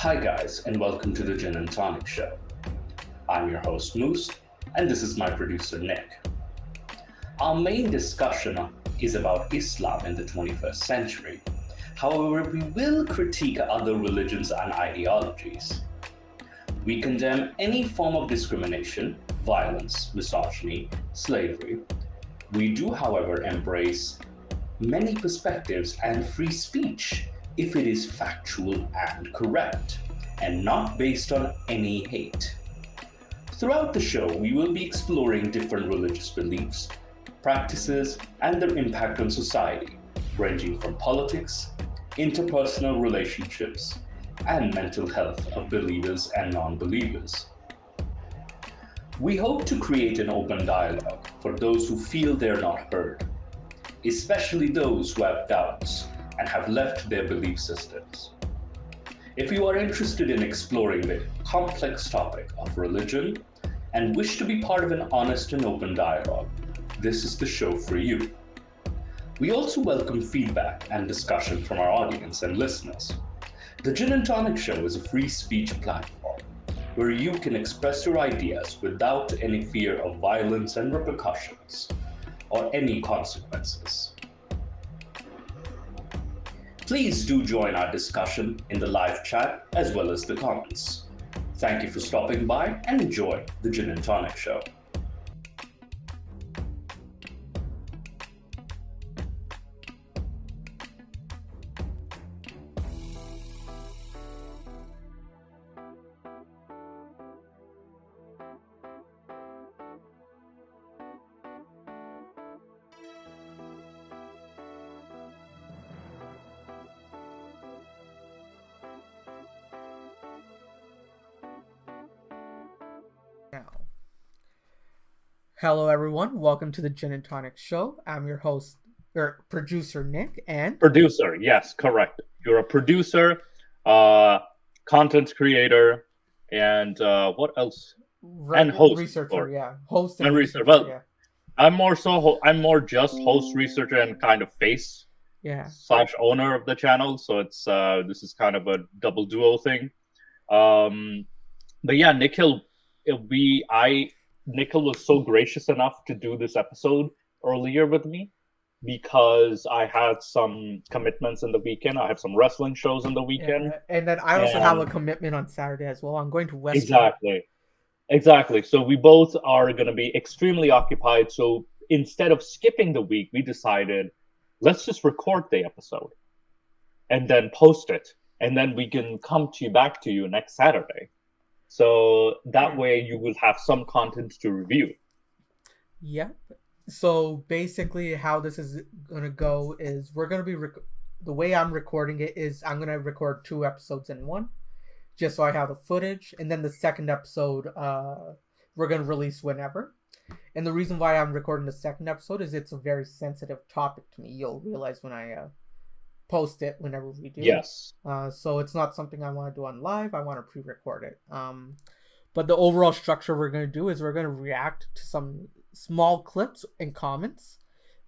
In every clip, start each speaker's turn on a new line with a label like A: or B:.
A: Hi, guys, and welcome to the Gin and Tonic Show. I'm your host, Moose, and this is my producer, Nick. Our main discussion is about Islam in the 21st century. However, we will critique other religions and ideologies. We condemn any form of discrimination, violence, misogyny, slavery. We do, however, embrace many perspectives and free speech if it is factual and correct, and not based on any hate. Throughout the show, we will be exploring different religious beliefs, practices, and their impact on society, ranging from politics, interpersonal relationships, and mental health of believers and non believers. We hope to create an open dialogue for those who feel they're not heard, especially those who have doubts and have left their belief systems. If you are interested in exploring the complex topic of religion and wish to be part of an honest and open dialogue, this is the show for you. We also welcome feedback and discussion from our audience and listeners. The Gin and Tonic Show is a free speech platform where you can express your ideas without any fear of violence and repercussions or any consequences. Please do join our discussion in the live chat as well as the comments. Thank you for stopping by and enjoy the Gin and Tonic Show.
B: Now, hello everyone. Welcome to the Gin and Tonic Show. I'm your host or producer Nick, and
C: Producer, yes, correct. You're a producer, content creator, and what else? And host,
B: researcher, host
C: and researcher.
B: researcher,
C: Well, I'm more just host, researcher, and kind of face slash owner of the channel. So it's this is kind of a double duo thing. But yeah, Nikhil, Nikhil was so gracious enough to do this episode earlier with me because I had some commitments in the weekend. I have some wrestling shows in the weekend.
B: And then I also have a commitment on Saturday as well. I'm going to West.
C: Exactly. So we both are going to be extremely occupied. So instead of skipping the week, we decided, let's just record the episode and then post it. And then we can come back to you next Saturday. So that way you will have some content to review.
B: Yep. So basically how this is going to go is we're going to be... the way I'm recording it is I'm going to record 2 episodes in one, just so I have the footage. And then the second episode, we're going to release whenever. And the reason why I'm recording the second episode is it's a very sensitive topic to me. You'll realize when I post it whenever we do.
C: Yes.
B: So it's not something I want to do on live. I want to pre-record it. But the overall structure we're going to do is we're going to react to some small clips and comments.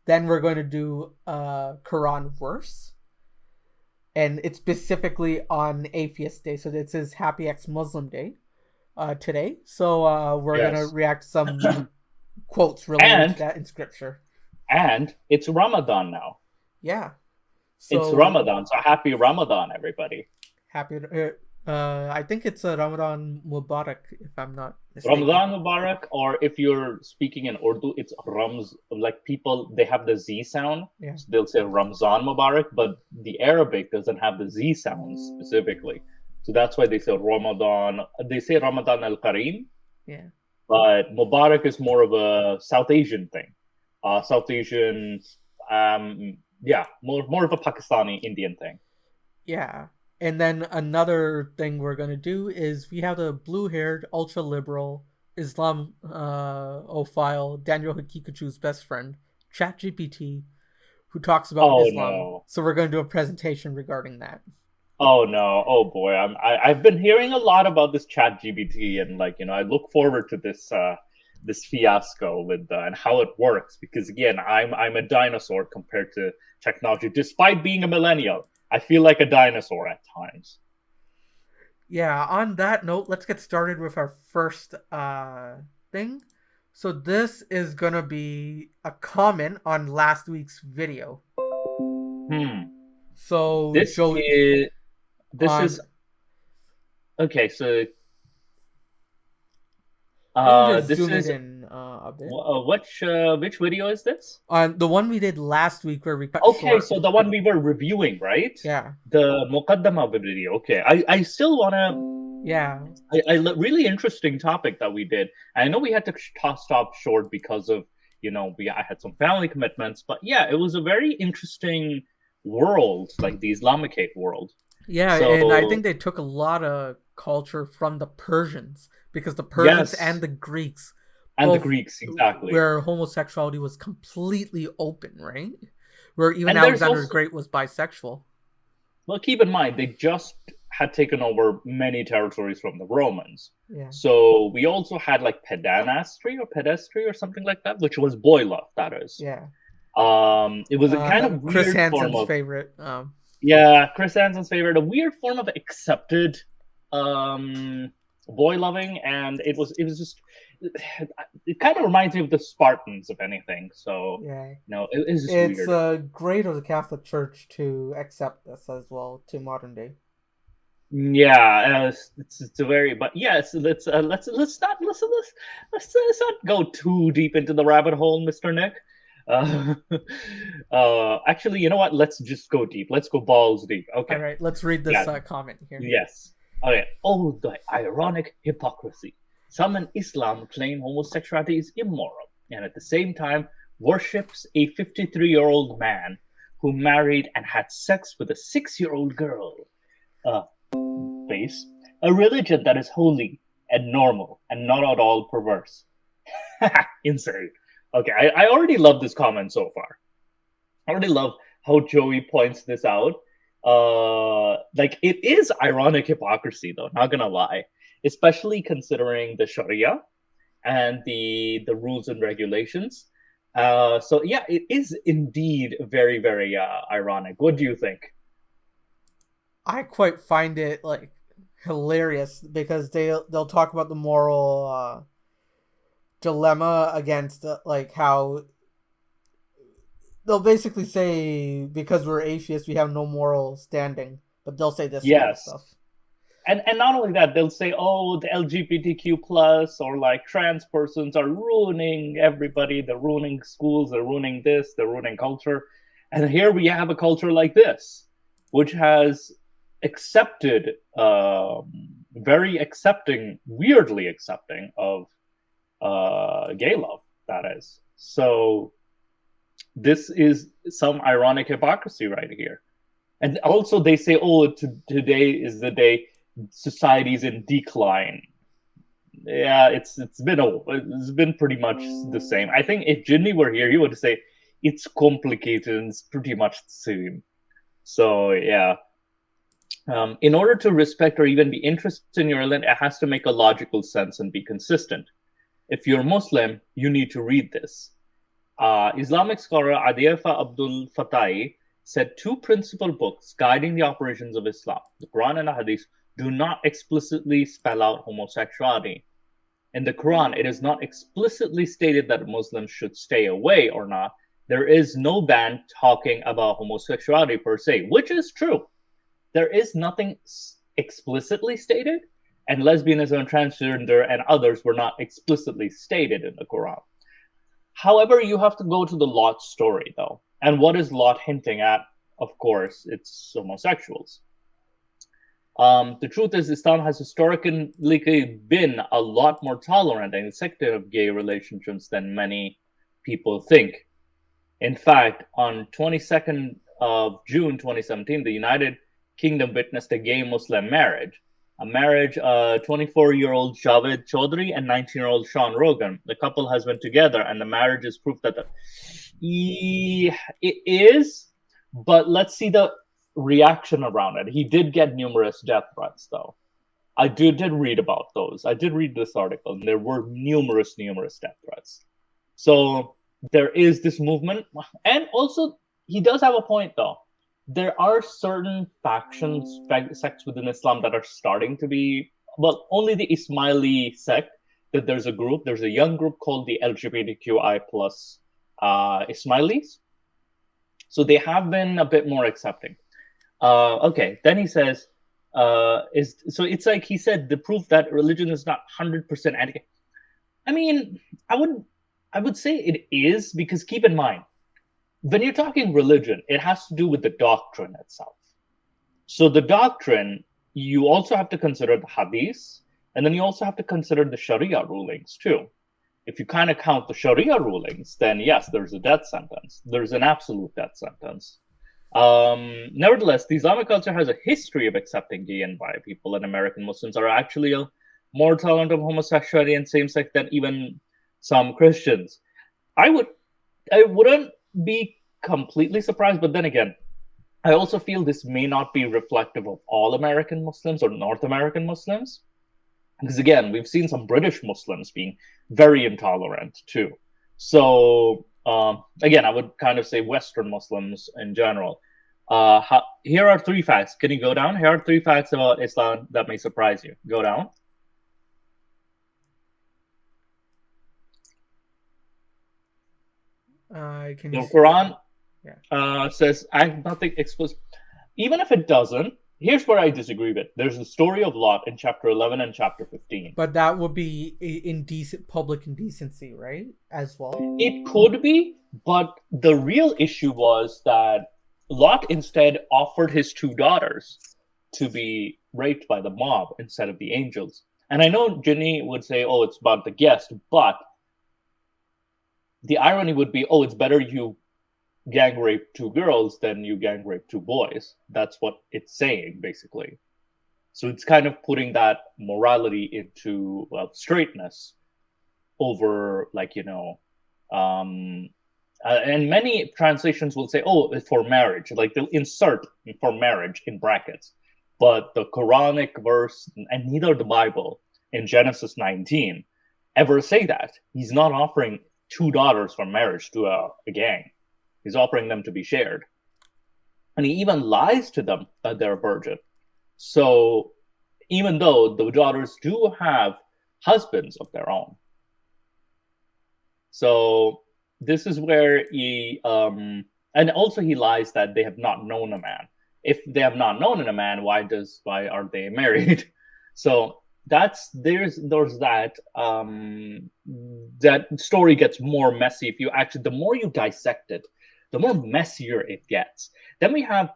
B: Then we're going to do a Quran verse. And it's specifically on Atheist Day. So this is Happy Ex-Muslim Day today. So we're going to react to some quotes related to that in scripture.
C: And it's Ramadan now.
B: Yeah.
C: So, it's Ramadan. So happy Ramadan, everybody.
B: Happy. I think it's a Ramadan Mubarak, if I'm not mistaken.
C: Ramadan Mubarak, or if you're speaking in Urdu, it's Rams. Like people, they have the Z sound.
B: Yeah.
C: So they'll say Ramzan Mubarak, but the Arabic doesn't have the Z sound specifically. So that's why they say Ramadan. They say Ramadan al-Kareem.
B: Yeah.
C: But Mubarak is more of a South Asian thing. South Asian, more of a Pakistani Indian thing.
B: Yeah. And then another thing we're going to do is we have the blue-haired, ultra-liberal, Islamophile, Daniel Hakikachu's best friend, ChatGPT, who talks about Islam.
C: No.
B: So we're going to do a presentation regarding that.
C: Oh no! Oh boy! I've been hearing a lot about this ChatGPT, and I look forward to this this fiasco with and how it works, because again, I'm a dinosaur compared to technology, despite being a millennial. I feel like a dinosaur at times.
B: Yeah, on that note, let's get started with our first thing. So this is gonna be a comment on last week's video.
C: Hmm.
B: So
C: This
B: Joe
C: is this
B: on
C: is okay. So
B: let me just
C: this
B: zoom it
C: is
B: in a bit.
C: which video is this?
B: On the one we did last week where we cut
C: Okay,
B: short.
C: so the one we were reviewing, right?
B: Yeah.
C: The Muqaddama video. Okay, I still wanna.
B: Yeah.
C: Really interesting topic that we did. I know we had to stop short because of I had some family commitments, but yeah, it was a very interesting world, like the Islamicate world.
B: Yeah, and I
C: So
B: think they took a lot of culture from the Persians because the Persians and
C: yes,
B: the Greeks
C: and the
B: both
C: Greeks exactly.
B: where homosexuality was completely open, right? Where even
C: And there's
B: Alexander the
C: also,
B: Great was bisexual.
C: well, keep in mind they just had taken over many territories from the Romans.
B: Yeah.
C: So we also had like pedestry or something like that, which was boy love. That is.
B: Yeah.
C: It was a kind of
B: Chris
C: weird form
B: Hansen's
C: of
B: favorite.
C: yeah, Chris Hansen's favorite, a weird form of accepted boy loving, and it was just it kind of reminds me of the Spartans, if anything. So
B: Yeah.
C: it's just
B: It's
C: weird.
B: great of the Catholic Church to accept this as well to modern day.
C: Yeah, it's a very but yes. Let's not go too deep into the rabbit hole, Mr. Nick. Uh, actually, you know what? Let's just go deep. Let's go balls deep. Okay.
B: All right, let's read this
C: Yeah.
B: comment here.
C: Yes. Okay. Oh, the ironic hypocrisy. Some in Islam claim homosexuality is immoral, and at the same time worships a 53-year-old man who married and had sex with a 6-year-old girl. Base. A religion that is holy and normal and not at all perverse. Insane. Okay, I already love this comment so far. I already love how Joey points this out. Like it is ironic hypocrisy, though. Not gonna lie, especially considering the Sharia and the rules and regulations. So yeah, it is indeed very very ironic. What do you think?
B: I quite find it like hilarious because they'll talk about the moral dilemma against like how they'll basically say because we're atheists we have no moral standing, but they'll say this kind of
C: Yes,
B: stuff.
C: and not only that, they'll say, "Oh, the LGBTQ plus or like trans persons are ruining everybody. They're ruining schools. They're ruining this. They're ruining culture." And here we have a culture like this, which has accepted, very accepting, weirdly accepting of gay love. That is so. This is some ironic hypocrisy right here. And also, they say, "Oh, today is the day society's in decline." Yeah, it's been pretty much the same. I think if Jinny were here, he would say it's complicated and it's pretty much the same. So yeah, in order to respect or even be interested in your religion, it has to make a logical sense and be consistent. If you're Muslim, you need to read this. Islamic scholar Adifa Abdul Fatai said two principal books guiding the operations of Islam, the Quran and the Hadith, do not explicitly spell out homosexuality. In the Quran, it is not explicitly stated that Muslims should stay away or not. There is no ban talking about homosexuality per se, which is true. There is nothing explicitly stated, and lesbianism and transgender and others were not explicitly stated in the Quran. However, you have to go to the Lot story, though. And what is Lot hinting at? Of course, it's homosexuals. The truth is, Islam has historically been a lot more tolerant and accepting of gay relationships than many people think. In fact, on 22nd of June 2017, the United Kingdom witnessed a gay Muslim marriage. A marriage, 24-year-old Javed Chaudhry and 19-year-old Sean Rogan. The couple has been together, and the marriage is proof that it is. But let's see the reaction around it. He did get numerous death threats, though. I did read about those. I did read this article, and there were numerous death threats. So there is this movement, and also he does have a point, though. there are certain factions, sects within Islam that are starting to be, well, only the Ismaili sect, that there's a young group called the LGBTQI plus Ismailis. So they have been a bit more accepting. Okay, then he says, so it's like he said, the proof that religion is not 100% anti. I mean, I would say it is, because keep in mind, when you're talking religion, it has to do with the doctrine itself. So the doctrine, you also have to consider the hadith, and then you also have to consider the Sharia rulings too. If you kind of count the Sharia rulings, then yes, there's a death sentence. There's an absolute death sentence. Nevertheless, the Islamic culture has a history of accepting gay and bi people, and American Muslims are actually more tolerant of homosexuality and same-sex than even some Christians. I wouldn't be completely surprised, but then again, I also feel this may not be reflective of all American Muslims or North American Muslims. Because again, we've seen some British Muslims being very intolerant too. So again, I would kind of say Western Muslims in general. Here are 3 facts. Can you go down? Here are 3 facts about Islam that may surprise you. Go down. The Quran says nothing explicit. Even if it doesn't, here's where I disagree with. There's the story of Lot in chapter 11 and chapter 15.
B: But that would be public indecency, right? As well.
C: It could be, but the real issue was that Lot instead offered his 2 daughters to be raped by the mob instead of the angels. And I know Ginny would say, oh, it's about the guest, but the irony would be, oh, it's better you gang rape 2 girls than you gang rape 2 boys. That's what it's saying, basically. So it's kind of putting that morality into straightness over, like, and many translations will say, oh, it's for marriage. Like, they'll insert for marriage in brackets. But the Quranic verse, and neither the Bible in Genesis 19 ever say that. He's not offering 2 daughters for marriage to a gang. He's offering them to be shared. And he even lies to them that they're a virgin. So even though the daughters do have husbands of their own. So this is where he, and also he lies that they have not known a man. If they have not known a man, why aren't they married? So there's that. That story gets more messy if you actually, the more you dissect it, the more messier it gets. Then we have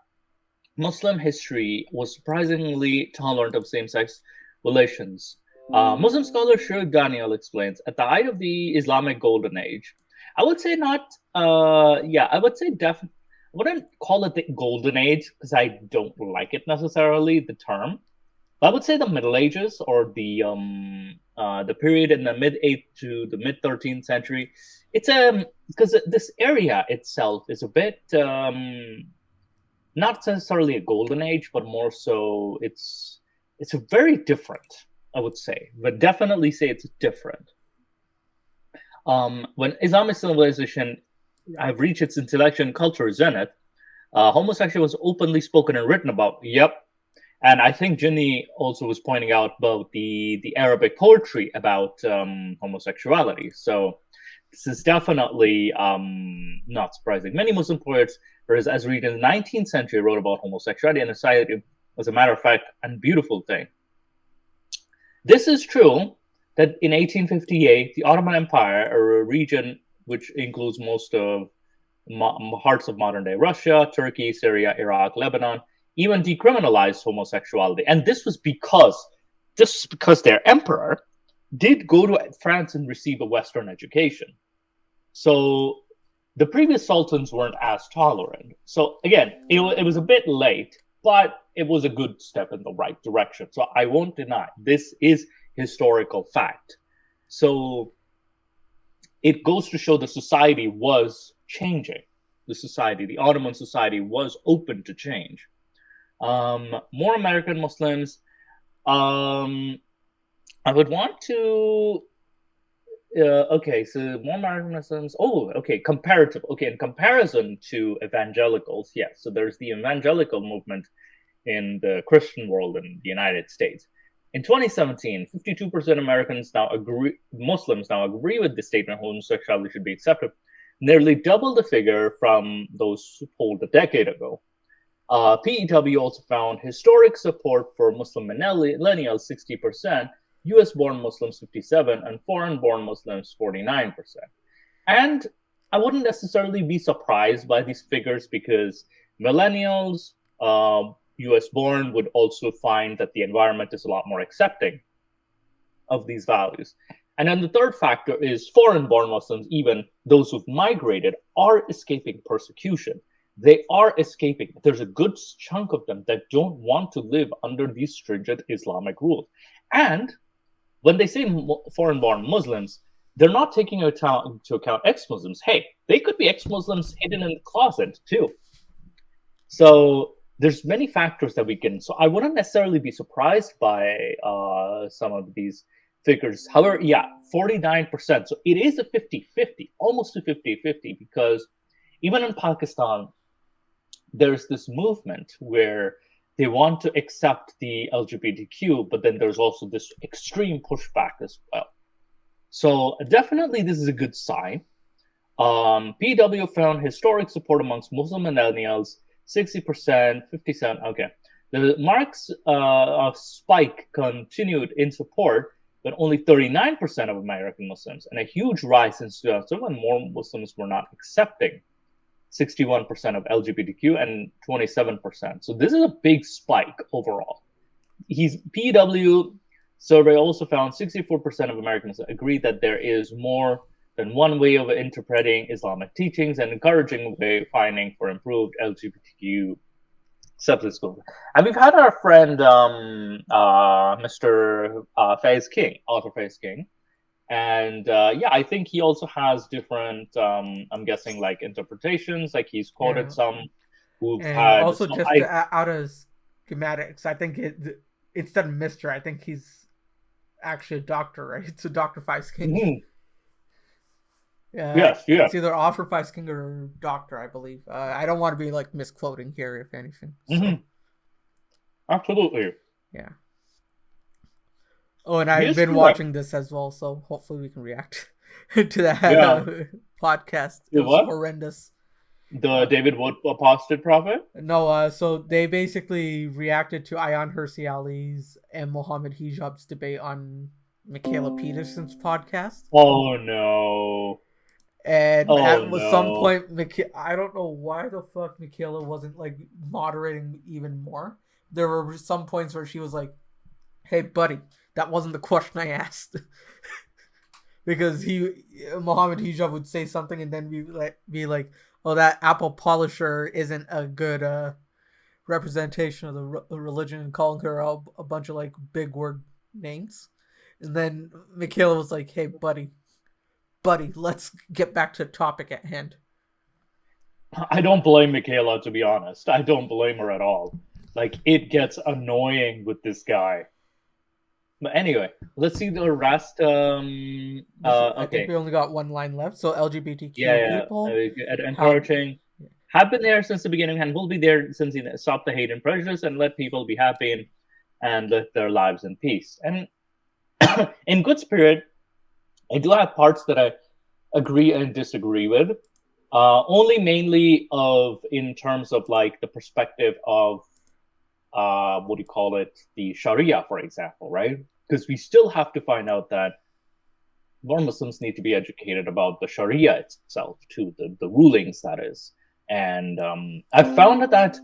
C: Muslim history was surprisingly tolerant of same-sex relations. Muslim scholar Shoaib Daniel explains, at the height of the Islamic Golden Age, I would say I wouldn't call it the Golden Age because I don't like it necessarily, the term. But I would say the Middle Ages, or the period in the mid-8th to the mid-13th century. It's because this area itself is a bit not necessarily a golden age, but more so it's a very different, I would say, but definitely say it's different. When Islamic civilization have reached its intellectual and cultural zenith, homosexuality was openly spoken and written about. Yep. And I think Ginny also was pointing out about the Arabic poetry about homosexuality. So this is definitely not surprising. Many Muslim poets, as read in the 19th century, wrote about homosexuality, and decided it was, a matter of fact, a beautiful thing. This is true that in 1858, the Ottoman Empire, a region which includes most of parts of modern-day Russia, Turkey, Syria, Iraq, Lebanon, even decriminalized homosexuality. And this was because their emperor did go to France and receive a Western education. So the previous sultans weren't as tolerant. So again, it was a bit late, but it was a good step in the right direction. So I won't deny this is historical fact. So it goes to show the society was changing. The Ottoman society was open to change. More American Muslims. I would want to okay, so more American Muslims. Oh, okay, comparative. Okay, in comparison to evangelicals, yes. So there's the evangelical movement in the Christian world in the United States. In 2017, 52% Muslims now agree with the statement homosexuality should be accepted, nearly double the figure from those polled a decade ago. PEW also found historic support for Muslim millennials 60%, US-born Muslims 57%, and foreign-born Muslims 49%. And I wouldn't necessarily be surprised by these figures because millennials, US-born, would also find that the environment is a lot more accepting of these values. And then the third factor is foreign-born Muslims, even those who've migrated, are escaping persecution. They are escaping. There's a good chunk of them that don't want to live under these stringent Islamic rules. And when they say foreign-born Muslims, they're not taking into account ex-Muslims. Hey, they could be ex-Muslims hidden in the closet too. So there's many factors that we can. So I wouldn't necessarily be surprised by some of these figures. However, yeah, 49%. So it is a 50-50, almost a 50-50, because even in Pakistan, there's this movement where they want to accept the LGBTQ, but then there's also this extreme pushback as well. So definitely this is a good sign. PW found historic support amongst Muslim millennials, 60%, 57%. Okay. The marks spike continued in support, but only 39% of American Muslims, and a huge rise since 2007 when more Muslims were not accepting 61% of LGBTQ and 27%. So this is a big spike overall. PW survey also found 64% of Americans agree that there is more than one way of interpreting Islamic teachings and encouraging way finding for improved LGBTQ acceptance. And we've had our friend Mr. Faiz King, author Faiz King. And yeah, I think he also has different, I'm guessing, like interpretations. Like he's quoted some who've
B: and
C: had.
B: Also, just out of schematics, I think instead of Mr., I think he's actually a doctor, right? It's a Dr. Faiz King.
C: Mm-hmm. Yes.
B: It's either author Faiz King or doctor, I believe. I don't want to be like misquoting here, if anything. So.
C: Mm-hmm. Absolutely.
B: Yeah. Oh, and I've been watching this as well, so hopefully we can react to that podcast. It was horrendous.
C: The David Wood apostate prophet?
B: No, so they basically reacted to Ayaan Hirsi Ali's and Mohammed Hijab's debate on Michaela Peterson's podcast.
C: Oh, no.
B: And at some point, I don't know why the fuck Michaela wasn't like moderating even more. There were some points where she was like, "Hey, buddy, that wasn't the question I asked." Because Mohammed Hijab would say something and then be like, "Oh, that apple polisher isn't a good representation of the religion," and calling her a bunch of like big word names. And then Michaela was like, "Hey, buddy, let's get back to the topic at hand."
C: I don't blame Michaela, to be honest. I don't blame her at all. Like, it gets annoying with this guy. But anyway, let's see the rest. Okay.
B: I think we only got one line left. So LGBTQ people.
C: Encouraging. Have been there since the beginning and will be there since he stopped the hate and prejudice and let people be happy and live their lives in peace. And in good spirit, I do have parts that I agree and disagree with. Only mainly in terms of like the perspective of the Sharia, for example, right? Because we still have to find out that more Muslims need to be educated about the Sharia itself, too, the rulings, that is. And I've found that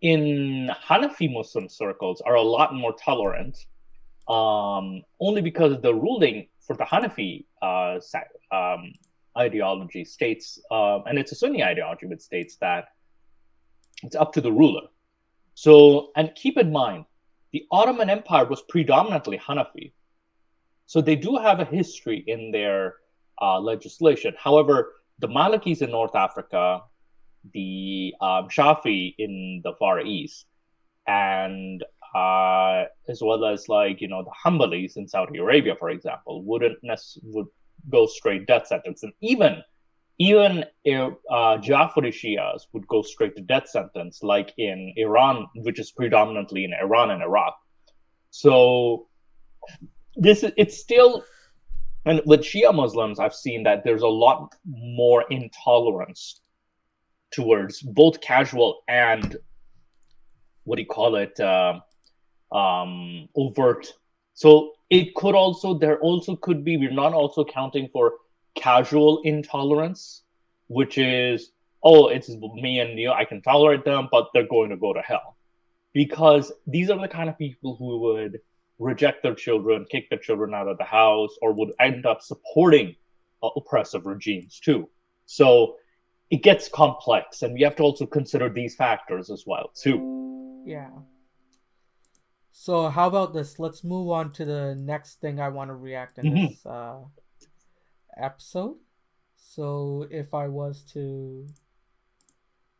C: in Hanafi Muslim circles are a lot more tolerant, only because the ruling for the Hanafi ideology states, and it's a Sunni ideology, but states that it's up to the ruler. So, and keep in mind, the Ottoman Empire was predominantly Hanafi. So they do have a history in their legislation. However, the Malikis in North Africa, the Shafi in the Far East, and as well as like the Hanbalis in Saudi Arabia, for example, would go straight death sentence, and even Jafari Shias would go straight to death sentence, like in Iran, which is predominantly in Iran and Iraq. So it's still, and with Shia Muslims, I've seen that there's a lot more intolerance towards both casual and overt. So there also could be, we're not also counting for casual intolerance, which is, it's me and you, I can tolerate them, but they're going to go to hell. Because these are the kind of people who would reject their children, kick their children out of the house, or would end up supporting oppressive regimes too. So it gets complex, and we have to also consider these factors as well too.
B: Yeah. So how about this? Let's move on to the next thing I want to react in this episode. So if I was to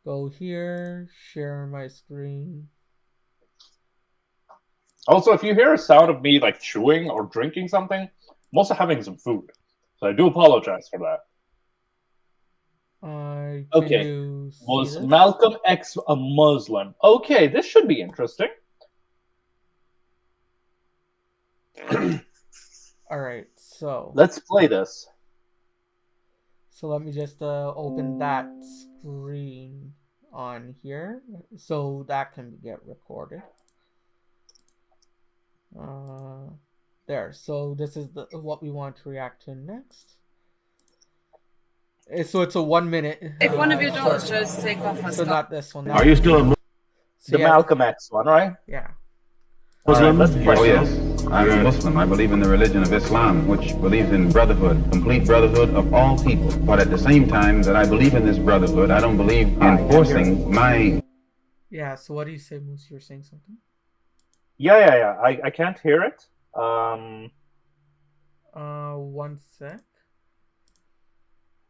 B: go here, share my screen.
C: Also, if you hear a sound of me like chewing or drinking something, I'm also having some food. So I do apologize for that. Okay. Was Malcolm X a Muslim? Okay, this should be interesting.
B: All right, so
C: let's play this.
B: So let me just open that screen on here so that can get recorded. There. So this is what we want to react to next. So it's a 1 minute.
D: If one of you don't just take off my
B: So not this one.
E: Are you still
C: the Malcolm X one, right?
B: Yeah.
E: Muslim?
F: Oh yes, I'm a Muslim. I believe in the religion of Islam, which believes in brotherhood, complete brotherhood of all people. But at the same time that I believe in this brotherhood, I don't believe in forcing my...
B: Yeah, so what do you say, Moose? You're saying something?
C: Yeah. I can't hear it.
B: 1 sec.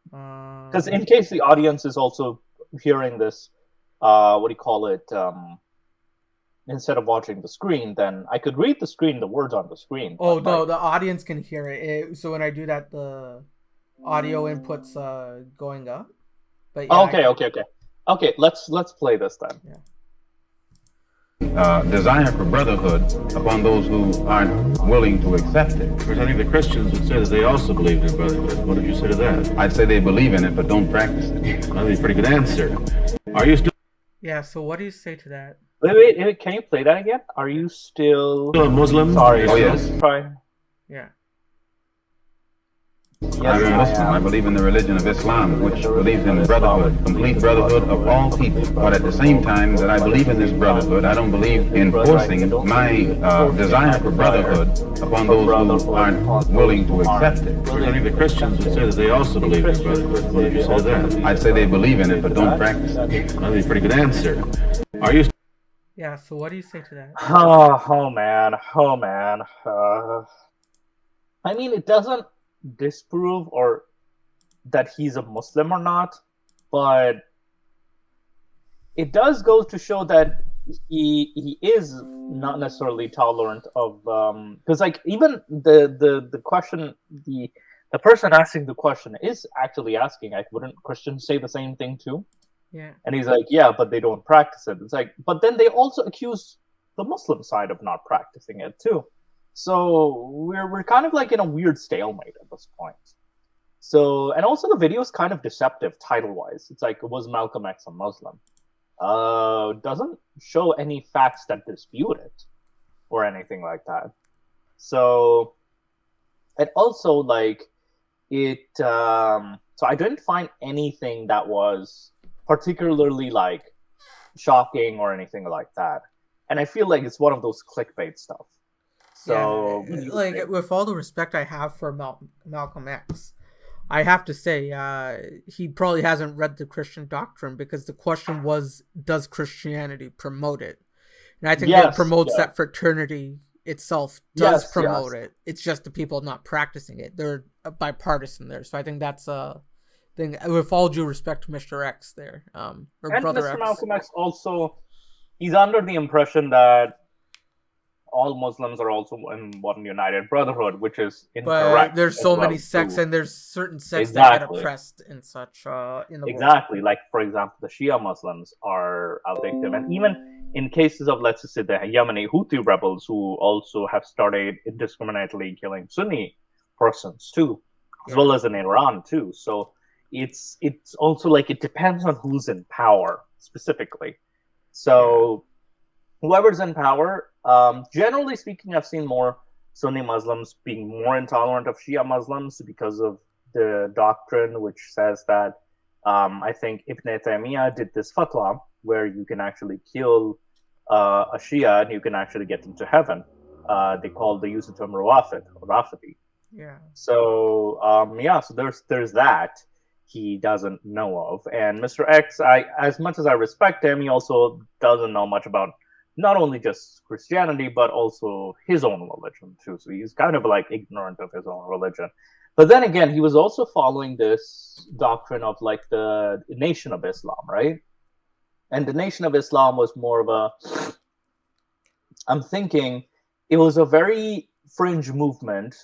C: Because in case the audience is also hearing this, instead of watching the screen, then I could read the screen, the words on the screen.
B: Oh, no, the audience can hear it. So when I do that, the audio input's going up. But yeah,
C: Okay, let's play this then.
B: Yeah.
F: Desire for brotherhood upon those who aren't willing to accept it.
E: Because I think the Christians would say that they also believe in brotherhood. What did you say to that?
F: I'd say they believe in it, but don't practice it.
E: That's a pretty good answer. Are you still...
B: Yeah, so what do you say to that?
C: Wait, can you play that again? Are you still
E: a Muslim?
C: Sorry.
F: Oh, yes.
C: Try.
B: Yeah.
C: Yes,
F: I'm a Muslim. I believe in the religion of Islam, which believes in brotherhood, complete brotherhood of all people. But at the same time that I believe in this brotherhood, I don't believe in forcing my desire for brotherhood upon those who aren't willing to accept it.
E: Because I think the Christians would say that they also believe in brotherhood. What did you say to that?
F: I'd say they believe in it, but don't practice it.
E: That's a pretty good answer. Are you...
B: Yeah, so what do you say to that?
C: Oh man. I mean, it doesn't disprove or that he's a Muslim or not, but it does go to show that he is not necessarily tolerant of because like even the question, the person asking the question is actually asking, like, wouldn't Christians say the same thing too?
B: Yeah.
C: And he's like, yeah, but they don't practice it. It's like, but then they also accuse the Muslim side of not practicing it too. So we're kind of like in a weird stalemate at this point. So, and also the video is kind of deceptive title-wise. It's like, was Malcolm X a Muslim? Doesn't show any facts that dispute it or anything like that. So, and also like it. So I didn't find anything that was particularly like shocking or anything like that. And I feel like it's one of those clickbait stuff. So,
B: yeah, like, with all the respect I have for Malcolm X, I have to say he probably hasn't read the Christian doctrine, because the question was, does Christianity promote it? And I think it promotes that fraternity itself does promote it. It's just the people not practicing it. They're bipartisan there. So I think that's a thing. With all due respect to Mr. X there. Or
C: and
B: Brother
C: Mr.
B: X.
C: Malcolm X also, he's under the impression that all Muslims are also in one united brotherhood, which is
B: But
C: incorrect
B: there's
C: as
B: so
C: well
B: many sects,
C: too.
B: and there's certain sects that get
C: Exactly.
B: oppressed and such in the world.
C: Exactly. Like, for example, the Shia Muslims are a victim. And even in cases of, let's just say, the Yemeni Houthi rebels who also have started indiscriminately killing Sunni persons too, as well as in Iran too. So it's also like it depends on who's in power specifically. So whoever's in power, generally speaking, I've seen more Sunni Muslims being more intolerant of Shia Muslims because of the doctrine, which says that I think Ibn Taymiyyah did this fatwa where you can actually kill a Shia and you can actually get into heaven. They use the term Rawafid or Rafidi.
B: Yeah.
C: So so there's that he doesn't know of, and Mr. X, as much as I respect him, he also doesn't know much about not only just Christianity but also his own religion too. So he's kind of like ignorant of his own religion. But then again, he was also following this doctrine of like the Nation of Islam, right? And the Nation of Islam was more of a, I'm thinking, it was a very fringe movement.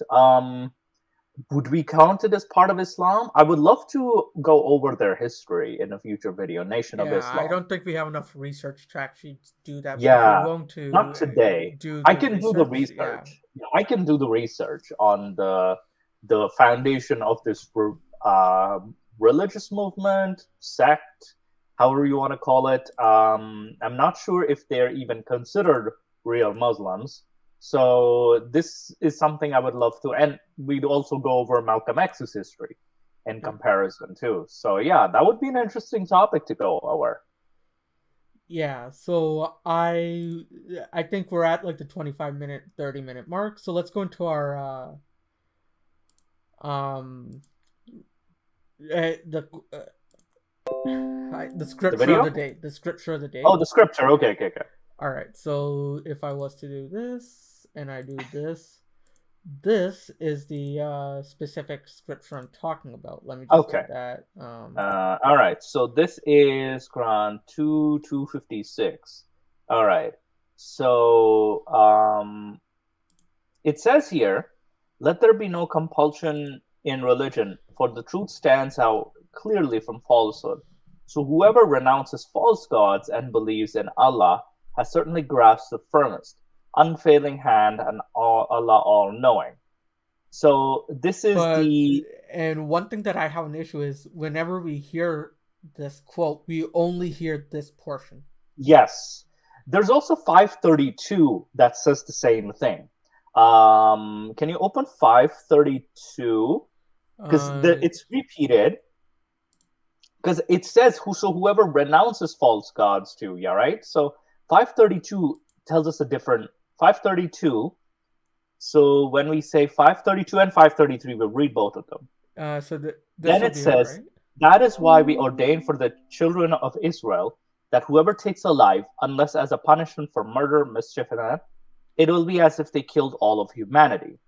C: Would we count it as part of Islam? I would love to go over their history in a future video, Nation of Islam.
B: I don't think we have enough research to actually do that.
C: Yeah,
B: but if you're going to
C: not today. I can do the research. Yeah. I can do the research on the foundation of this religious movement, sect, however you want to call it. I'm not sure if they're even considered real Muslims. So this is something I would love to, and we'd also go over Malcolm X's history in comparison too. So yeah, that would be an interesting topic to go over.
B: Yeah, so I think we're at like the 25-minute, 30-minute mark. So let's go into our the scripture of the day. The scripture of the day.
C: Oh, the scripture. Okay.
B: All right. So if I was to do this and I do this, this is the specific scripture I'm talking about. Let me just get that.
C: All right. So this is Quran 2:256. All right. So it says here, "Let there be no compulsion in religion, for the truth stands out clearly from falsehood. So whoever renounces false gods and believes in Allah has certainly grasped the firmest, unfailing hand, and Allah all-knowing." So this is
B: and one thing that I have an issue is whenever we hear this quote, we only hear this portion.
C: Yes. There's also 532 that says the same thing. Can you open 532? Because it's repeated. Because it says whoever renounces false gods too, yeah, right? So 532 tells us a different 532. So when we say 532 and 533, we'll read both of them. Then it says, right? "That is why we ordain for the children of Israel that whoever takes a life, unless as a punishment for murder, mischief, and that, it will be as if they killed all of humanity.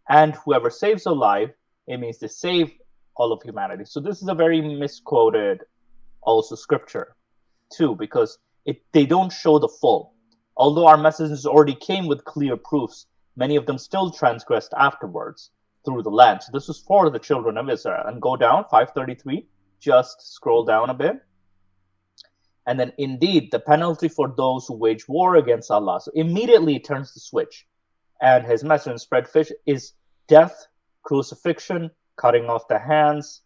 C: And whoever saves a life, it means they save all of humanity." So this is a very misquoted also scripture too, because they don't show the full. Although our messages already came with clear proofs, many of them still transgressed afterwards through the land. So this was for the children of Israel. And go down, 533, just scroll down a bit. And then, "Indeed, the penalty for those who wage war against Allah," so immediately it turns the switch, "and his messenger spread fish, is death, crucifixion, cutting off the hands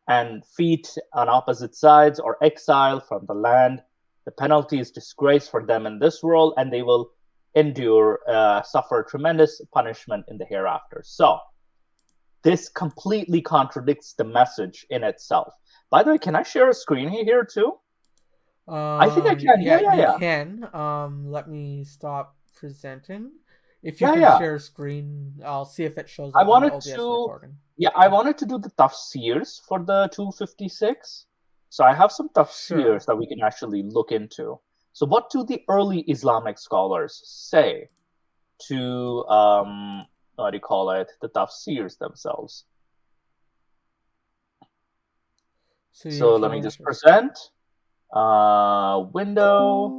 C: and feet on opposite sides, or exile from the land. The penalty is disgrace for them in this world, and they will suffer tremendous punishment in the hereafter." So this completely contradicts the message in itself. By the way, can I share a screen here too? I think I can. Yeah.
B: You can. Let me stop presenting. If you can share a screen, I'll see if it shows up on the OBS recording.
C: Yeah, I wanted to do the tafsirs for the 256. So I have some tafsirs that we can actually look into. So what do the early Islamic scholars say to, what do you call it, the tafsirs themselves? So let me just present. Window.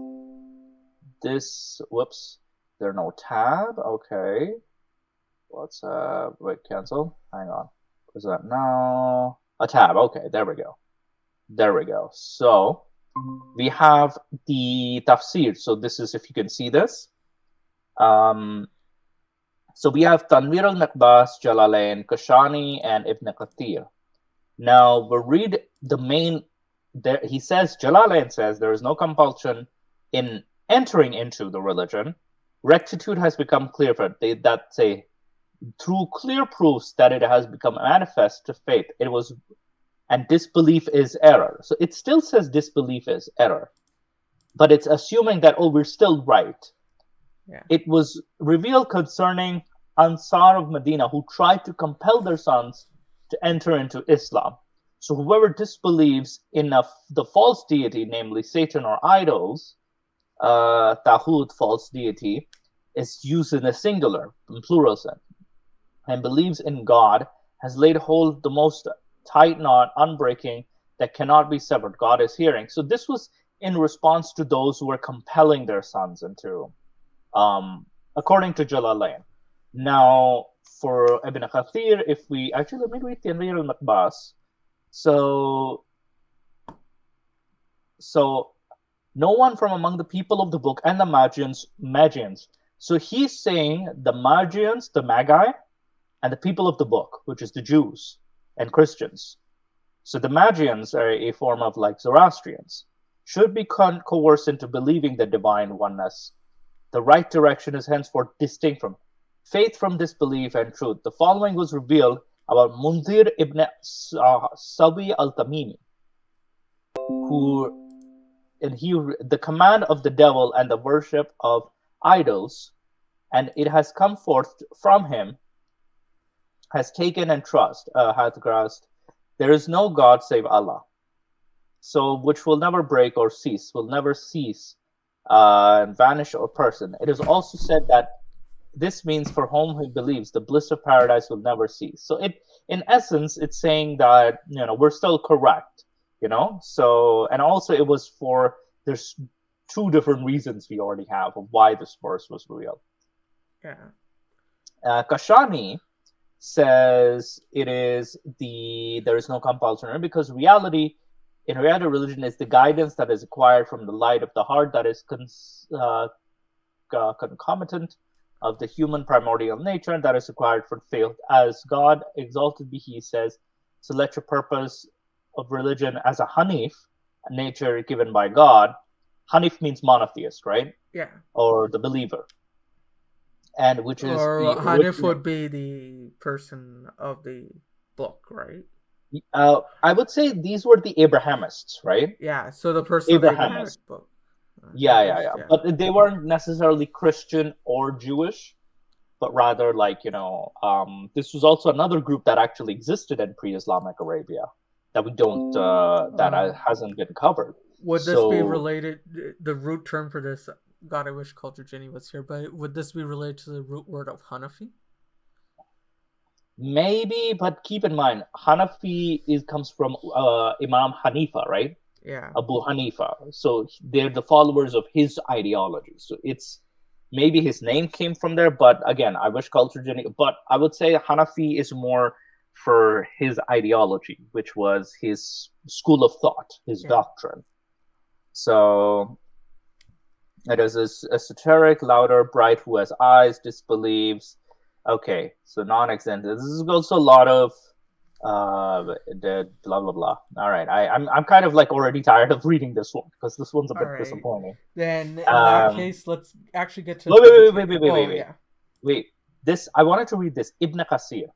C: This, whoops. There are no tab. Okay. What's wait, cancel. Hang on. What's that now? A tab. Okay, there we go. There we go. So we have the tafsir. So this is, if you can see this. So we have Tanwir al-Naqbas, Jalalain, Kashani, and Ibn Kathir. Now we'll read the main. There, he says, Jalalain says, there is no compulsion in entering into the religion. Rectitude has become clear for it. That say, through clear proofs that it has become manifest to faith, it was, and disbelief is error. So it still says disbelief is error, but it's assuming that, oh, we're still right.
B: Yeah.
C: It was revealed concerning Ansar of Medina who tried to compel their sons to enter into Islam. So whoever disbelieves in the false deity, namely Satan or idols, Tahut, false deity, is used in a singular, in plural sense, and believes in God, has laid hold the most tight knot, unbreaking, that cannot be severed. God is hearing. So this was in response to those who were compelling their sons into, according to Jalalain. Now, for Ibn Kathir, if we actually, let me read Tanwir al-Maqbas. So no one from among the people of the book and the Magians. So he's saying the Magians, the Magi, and the people of the book, which is the Jews and Christians. So the Magians are a form of like Zoroastrians, should be coerced into believing the divine oneness. The right direction is henceforth distinct from faith, from disbelief and truth. The following was revealed about Mundhir ibn Sawi al-Tamimi, the command of the devil and the worship of idols, and it has come forth from him, has taken and hath grasped, there is no God save Allah. So which will never break or cease, will never cease, and vanish or person. It is also said that this means for whom he believes, the bliss of paradise will never cease. So it, in essence, it's saying that, we're still correct, So, and also it was for, there's two different reasons we already have of why this verse was real.
B: Yeah.
C: Kashani says there is no compulsion, because reality, religion is the guidance that is acquired from the light of the heart that is concomitant of the human primordial nature, and that is acquired for faith. As God exalted be he says, so let your purpose of religion as a Hanif, a nature given by God. Hanif means monotheist, right?
B: Yeah.
C: Or the believer. And which is...
B: Or Hanif would be the person of the book, right?
C: I would say these were the Abrahamists, right?
B: Yeah, so the person of the Abrahamic book.
C: Yeah. But they weren't necessarily Christian or Jewish, but rather this was also another group that actually existed in pre-Islamic Arabia that we don't, hasn't been covered.
B: Would this be related, the root term for this, God, I wish Culture Jenny was here, but would this be related to the root word of Hanafi?
C: Maybe, but keep in mind, Hanafi comes from Imam Hanifa, right?
B: Yeah.
C: Abu Hanifa. So they're the followers of his ideology. So it's maybe his name came from there, but again, I wish Culture Jenny, but I would say Hanafi is more for his ideology, which was his school of thought, his doctrine. So it is esoteric, louder, bright, who has eyes, disbelieves. Okay, so non-extended. This is also a lot of the blah blah blah. All right, I'm kind of already tired of reading this one because this one's a bit disappointing.
B: Then in that case, let's actually get to.
C: Wait. This I wanted to read this Ibn Qasir.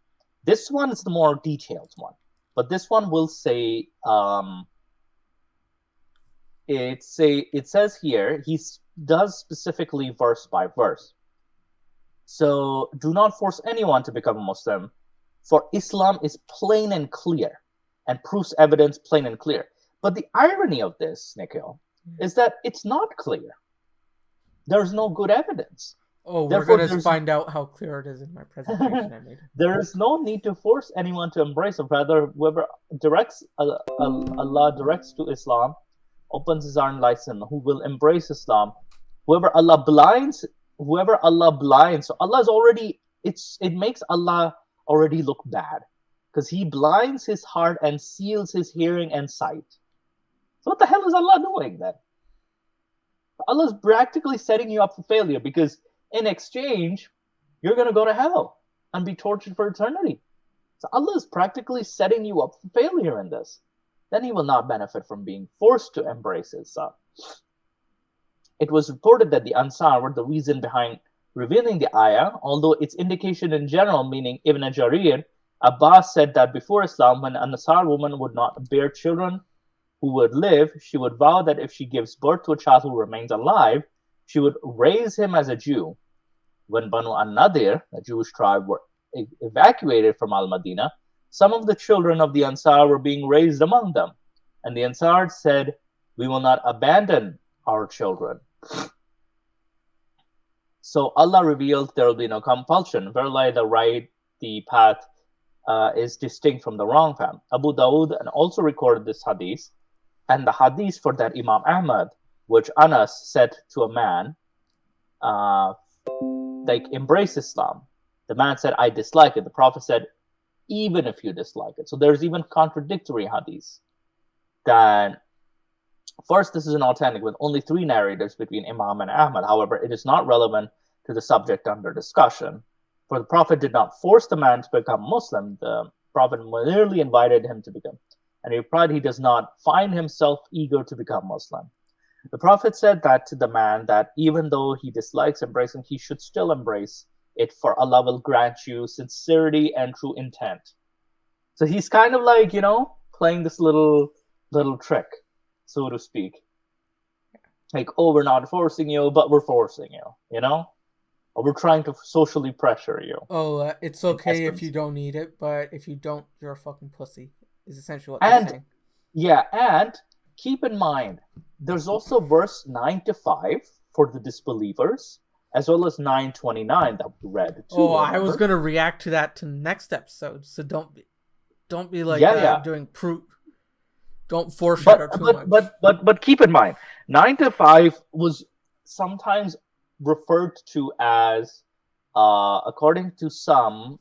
C: This one is the more detailed one, but this one will say it says here he does specifically verse by verse. So do not force anyone to become a Muslim, for Islam is plain and clear and proves evidence plain and clear. But the irony of this, Nikhil, is that it's not clear. There's no good evidence.
B: Oh, we're going to find out how clear it is in my presentation I made.
C: There is no need to force anyone to embrace it. Rather, whoever directs Allah directs to Islam, opens his own license, who will embrace Islam. Whoever Allah blinds whoever Allah blinds, so Allah's already, it makes Allah already look bad, because he blinds his heart and seals his hearing and sight. So what the hell is Allah doing then? Allah's practically setting you up for failure, because in exchange, you're going to go to hell and be tortured for eternity. So Allah is practically setting you up for failure in this. Then he will not benefit from being forced to embrace Islam. It was reported that the Ansar were the reason behind revealing the ayah, although its indication in general, meaning Ibn Jarir, Abbas said that before Islam, when an Ansar woman would not bear children who would live, she would vow that if she gives birth to a child who remains alive, she would raise him as a Jew. When Banu an-Nadir, a Jewish tribe, were evacuated from Al-Madinah, some of the children of the Ansar were being raised among them. And the Ansar said, "We will not abandon our children." So Allah revealed there will be no compulsion. Verily the path is distinct from the wrong path. Abu Dawud and also recorded this hadith. And the hadith for that Imam Ahmad, which Anas said to a man, embrace Islam. The man said, "I dislike it." The Prophet said, "Even if you dislike it." So there's even contradictory hadiths. That first, this is an authentic with only 3 narrators between Imam and Ahmad. However, it is not relevant to the subject under discussion. For the Prophet did not force the man to become Muslim. The Prophet merely invited him to become. And he replied he does not find himself eager to become Muslim. The Prophet said that to the man, that even though he dislikes embracing, he should still embrace it, for Allah will grant you sincerity and true intent. So he's kind of like, playing this little trick, so to speak. Like, oh, we're not forcing you, but we're forcing you, Or we're trying to socially pressure you.
B: Oh, it's okay if you don't need it, but if you don't, you're a fucking pussy, is essentially what they're saying.
C: Yeah, and keep in mind, there's also verse 9-5 for the disbelievers, as well as 9:29 that we read too.
B: Oh, remember? I was gonna react to that to next episode, so don't be like doing proof. Don't foreshadow too much.
C: But keep in mind, 9-5 was sometimes referred to as, according to some,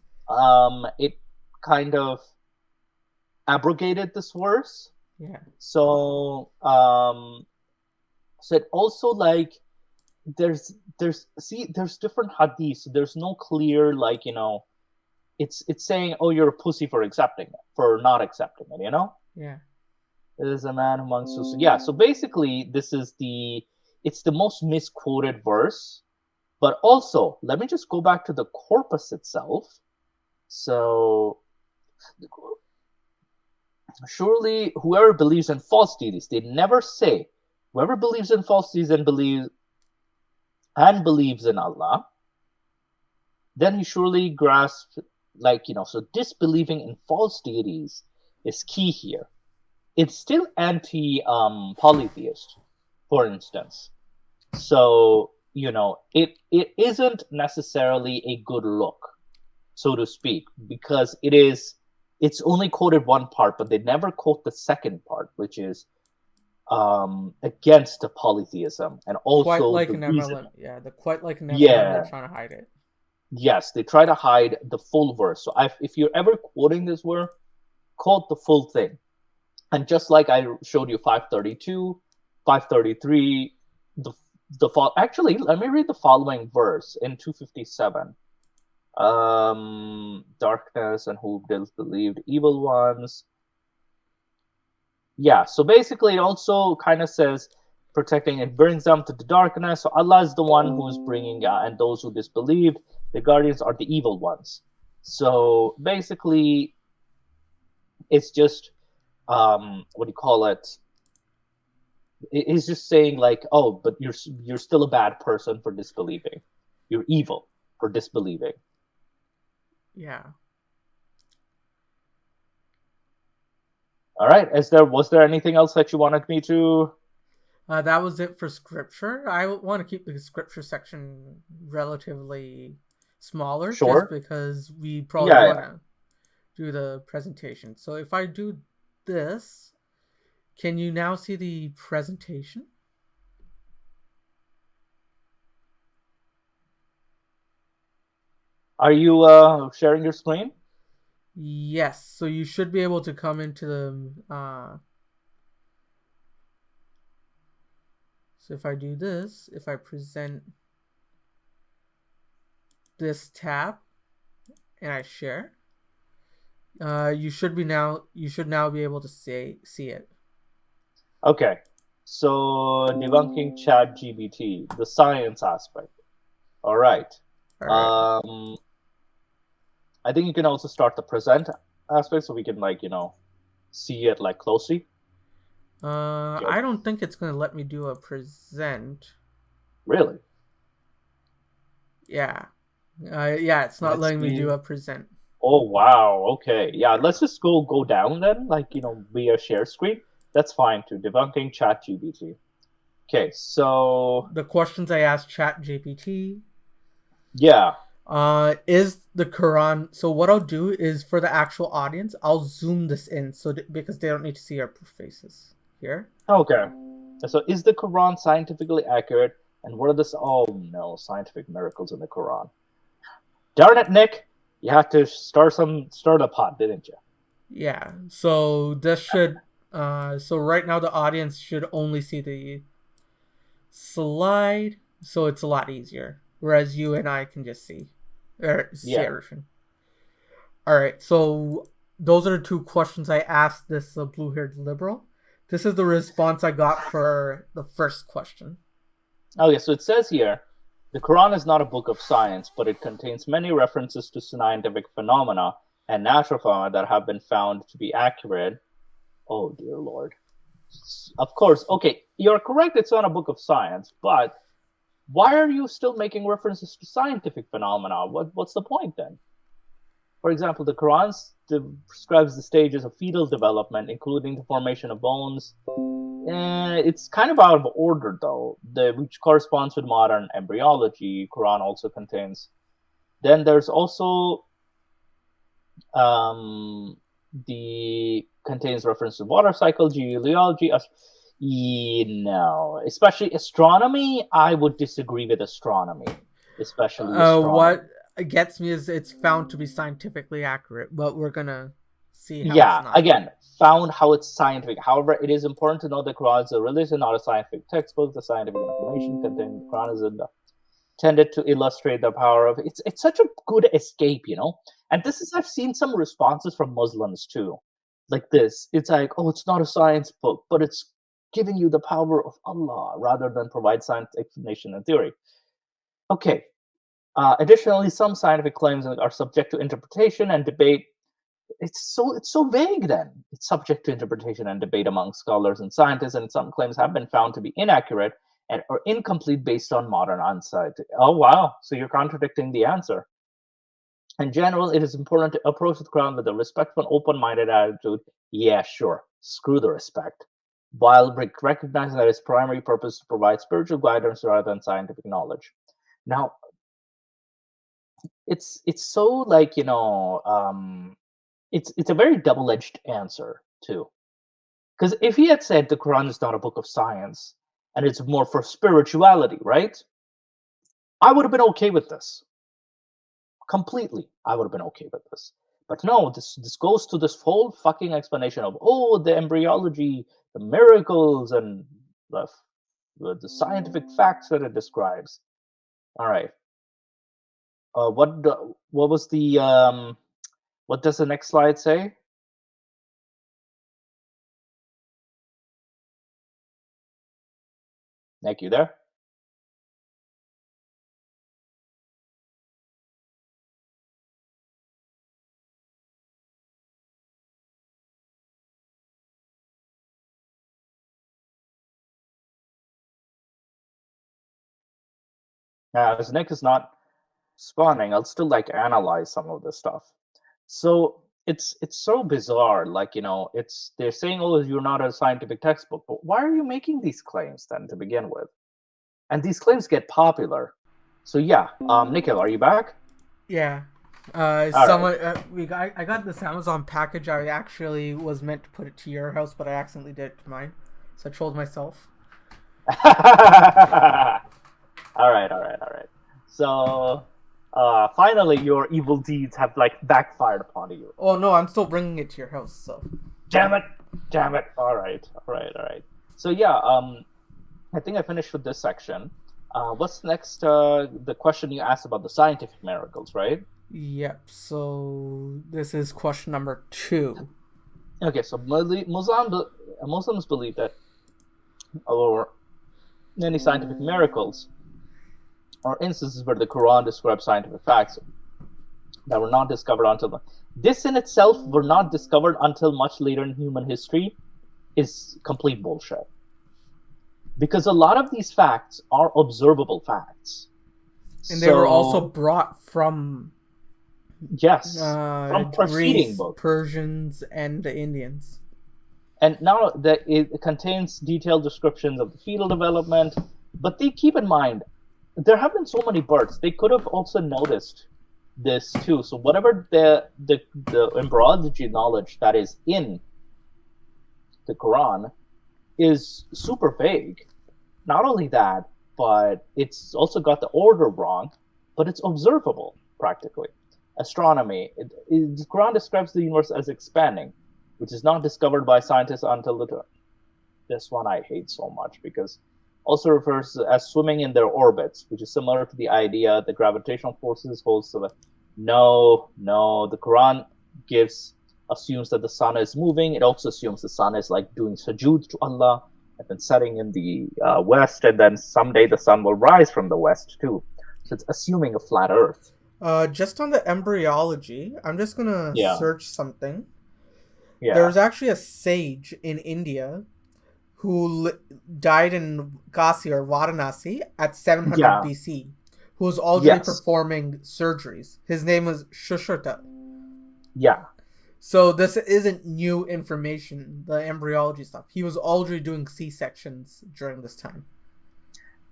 C: it kind of abrogated this verse.
B: Yeah.
C: So it also like there's different hadiths. There's no clear it's saying, oh, you're a pussy for not accepting it.
B: Yeah.
C: There's a man amongst us. Yeah. So basically, it's the most misquoted verse. But also, let me just go back to the corpus itself. So, surely whoever believes in false deities, they never say, whoever believes in false deities and believes in Allah, then he surely grasps, so disbelieving in false deities is key here. It's still anti-polytheist, for instance. So, it isn't necessarily a good look, so to speak, because it's only quoted one part, but they never quote the second part, which is against the polytheism, and also
B: quite like
C: the
B: an
C: reason.
B: MLM. Yeah, quite like an MLM.
C: Yeah.
B: They're trying to hide it.
C: Yes, they try to hide the full verse. So if you're ever quoting this word, quote the full thing. And just like I showed you 532, 533, actually, let me read the following verse in 257. Darkness and who disbelieved, evil ones. Yeah, so basically it also kind of says protecting, it brings them to the darkness. So Allah is the one who is bringing, and those who disbelieved, the guardians are the evil ones. So basically, it's just, what do you call it? It's just saying like, oh, but you're still a bad person for disbelieving. You're evil for disbelieving.
B: Yeah.
C: All right. Was there anything else that you wanted me to?
B: That was it for scripture. I want to keep the scripture section relatively smaller,
C: sure,
B: just because we probably want to do the presentation. So if I do this, can you now see the presentation?
C: Are you sharing your screen?
B: Yes, so you should be able to come into the so if I do this, if I present this tab and I share, you should now be able to see it.
C: Okay. So debunking ChatGPT, the science aspect. All right.
B: All right.
C: I think you can also start the present aspect so we can see it closely.
B: I don't think it's gonna let me do a present.
C: Really?
B: Yeah. Yeah, it's not letting me do a present.
C: Oh wow. Okay. Yeah. Let's just go down then. Via share screen. That's fine too. Debunking ChatGPT. Okay. So
B: The questions I asked ChatGPT.
C: yeah.
B: Is the Quran? So what I'll do is for the actual audience, I'll zoom this in because they don't need to see our faces here.
C: Okay. So is the Quran scientifically accurate? And what are the scientific miracles in the Quran? Darn it, Nick! You had to start a pot, didn't you?
B: Yeah. So this should. So right now the audience should only see the slide, so it's a lot easier. Whereas you and I can just see everything. All right. So those are the two questions I asked this blue-haired liberal. This is the response I got for the first question.
C: Okay, so it says here, the Quran is not a book of science, but it contains many references to scientific phenomena and natural phenomena that have been found to be accurate. Oh, dear Lord. Of course, okay, you're correct, it's not a book of science, but why are you still making references to scientific phenomena? What's the point then? For example, the Quran describes the stages of fetal development, including the formation of bones. It's kind of out of order, though, which corresponds with modern embryology. Quran also contains. Then there's also contains reference to water cycle, geology. Especially astronomy. I would disagree with astronomy, especially astronomy.
B: What gets me is it's found to be scientifically accurate, but we're gonna see how
C: yeah,
B: it's not.
C: Again, found how it's scientific. However, it is important to know the Quran is a religion, not a scientific textbook. The scientific information contained in the Quran is intended to illustrate the power of it's such a good escape, And I've seen some responses from Muslims too, like this. It's like, oh, it's not a science book, but it's giving you the power of Allah rather than provide science explanation and theory. Okay. Additionally, some scientific claims are subject to interpretation and debate. It's so vague then. It's subject to interpretation and debate among scholars and scientists, and some claims have been found to be inaccurate or incomplete based on modern insight. Oh, wow. So you're contradicting the answer. In general, it is important to approach the Quran with a respectful and open-minded attitude. Yeah, sure. Screw the respect. While recognizing that its primary purpose is to provide spiritual guidance rather than scientific knowledge. Now, it's so it's a very double-edged answer too, because if he had said the Quran is not a book of science and it's more for spirituality, right, I would have been okay with this completely. I would have been okay with this, but no, this goes to this whole fucking explanation of the embryology, the miracles, and the scientific facts that it describes. All right. What was the what does the next slide say? Nick, you there? As Nick is not spawning, I'll still analyze some of this stuff. So it's so bizarre. They're saying, oh, you're not a scientific textbook, but why are you making these claims then to begin with? And these claims get popular. So yeah, Nikhil, are you back?
B: Yeah. I got this Amazon package. I actually was meant to put it to your house, but I accidentally did it to mine. So I trolled myself.
C: All right. So finally your evil deeds have like backfired upon you.
B: Oh no, I'm still bringing it to your house. So.
C: Damn it! All right. So yeah, I think I finished with this section. What's next? The question you asked about the scientific miracles, right?
B: Yep. So this is question number 2.
C: Okay, so Muslims believe that, or many scientific miracles, or instances where the Quran describes scientific facts that were not discovered until this in itself were not discovered until much later in human history is complete bullshit. Because a lot of these facts are observable facts.
B: And they were also brought from
C: from preceding
B: Greece,
C: books.
B: Persians, and the Indians.
C: And now that it contains detailed descriptions of the fetal development, but they keep in mind there have been so many births. They could have also noticed this too. So whatever the embryology knowledge that is in the Quran is super vague. Not only that, but it's also got the order wrong, but it's observable practically. Astronomy. The Quran describes the universe as expanding, which is not discovered by scientists until the... This one I hate so much because also refers as swimming in their orbits, which is similar to the idea that gravitational forces holds the... No, the Quran assumes that the sun is moving. It also assumes the sun is like doing sujood to Allah and then setting in the west, and then someday the sun will rise from the west too. So it's assuming a flat earth.
B: Just on the embryology, I'm just gonna search something.
C: Yeah.
B: There was actually a sage in India who died in Kasi or Varanasi at 700 BC, who was already performing surgeries. His name was Shushruta.
C: Yeah.
B: So this isn't new information, the embryology stuff. He was already doing C-sections during this time.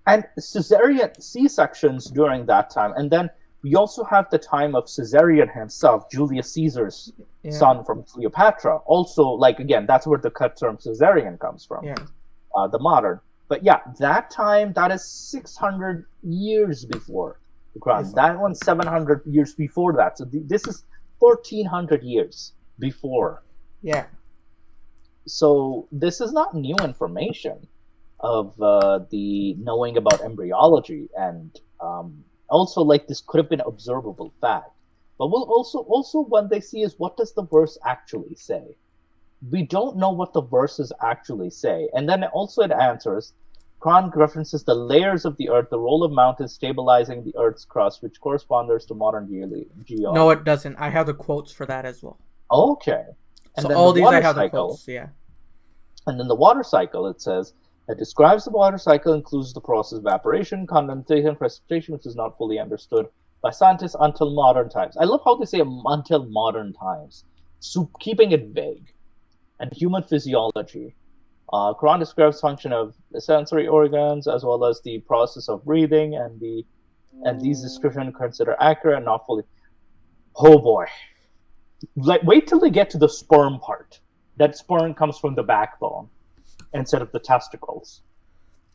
C: And cesarean C-sections during that time. And then we also have the time of Caesarion himself, Julius Caesar's son from Cleopatra. Also, like, again, that's where the cut term Caesarian comes from, the modern. But yeah, that time, that is 600 years before the Quran. Yes. That one's 700 years before that. So this is 1,400 years before.
B: Yeah.
C: So this is not new information of the knowing about embryology, and also like this could have been observable fact. But we'll also what they see is, what does the verse actually say? We don't know what the verses actually say. And then also it answers, Quran references the layers of the earth, the role of mountains stabilizing the earth's crust, which corresponds to modern geology.
B: No, it doesn't. I have the quotes for that as well.
C: Okay. And
B: so
C: then
B: all
C: the
B: these I have
C: cycle,
B: the quotes, yeah.
C: And then the water cycle, it says, it describes the water cycle, includes the process of evaporation, condensation, precipitation, which is not fully understood by scientists until modern times. I love how they say until modern times, so keeping it vague. And human physiology. Quran describes function of the sensory organs as well as the process of breathing, and these descriptions are considered accurate and not fully. Oh boy! Like, wait till they get to the sperm part. That sperm comes from the backbone instead of the testicles.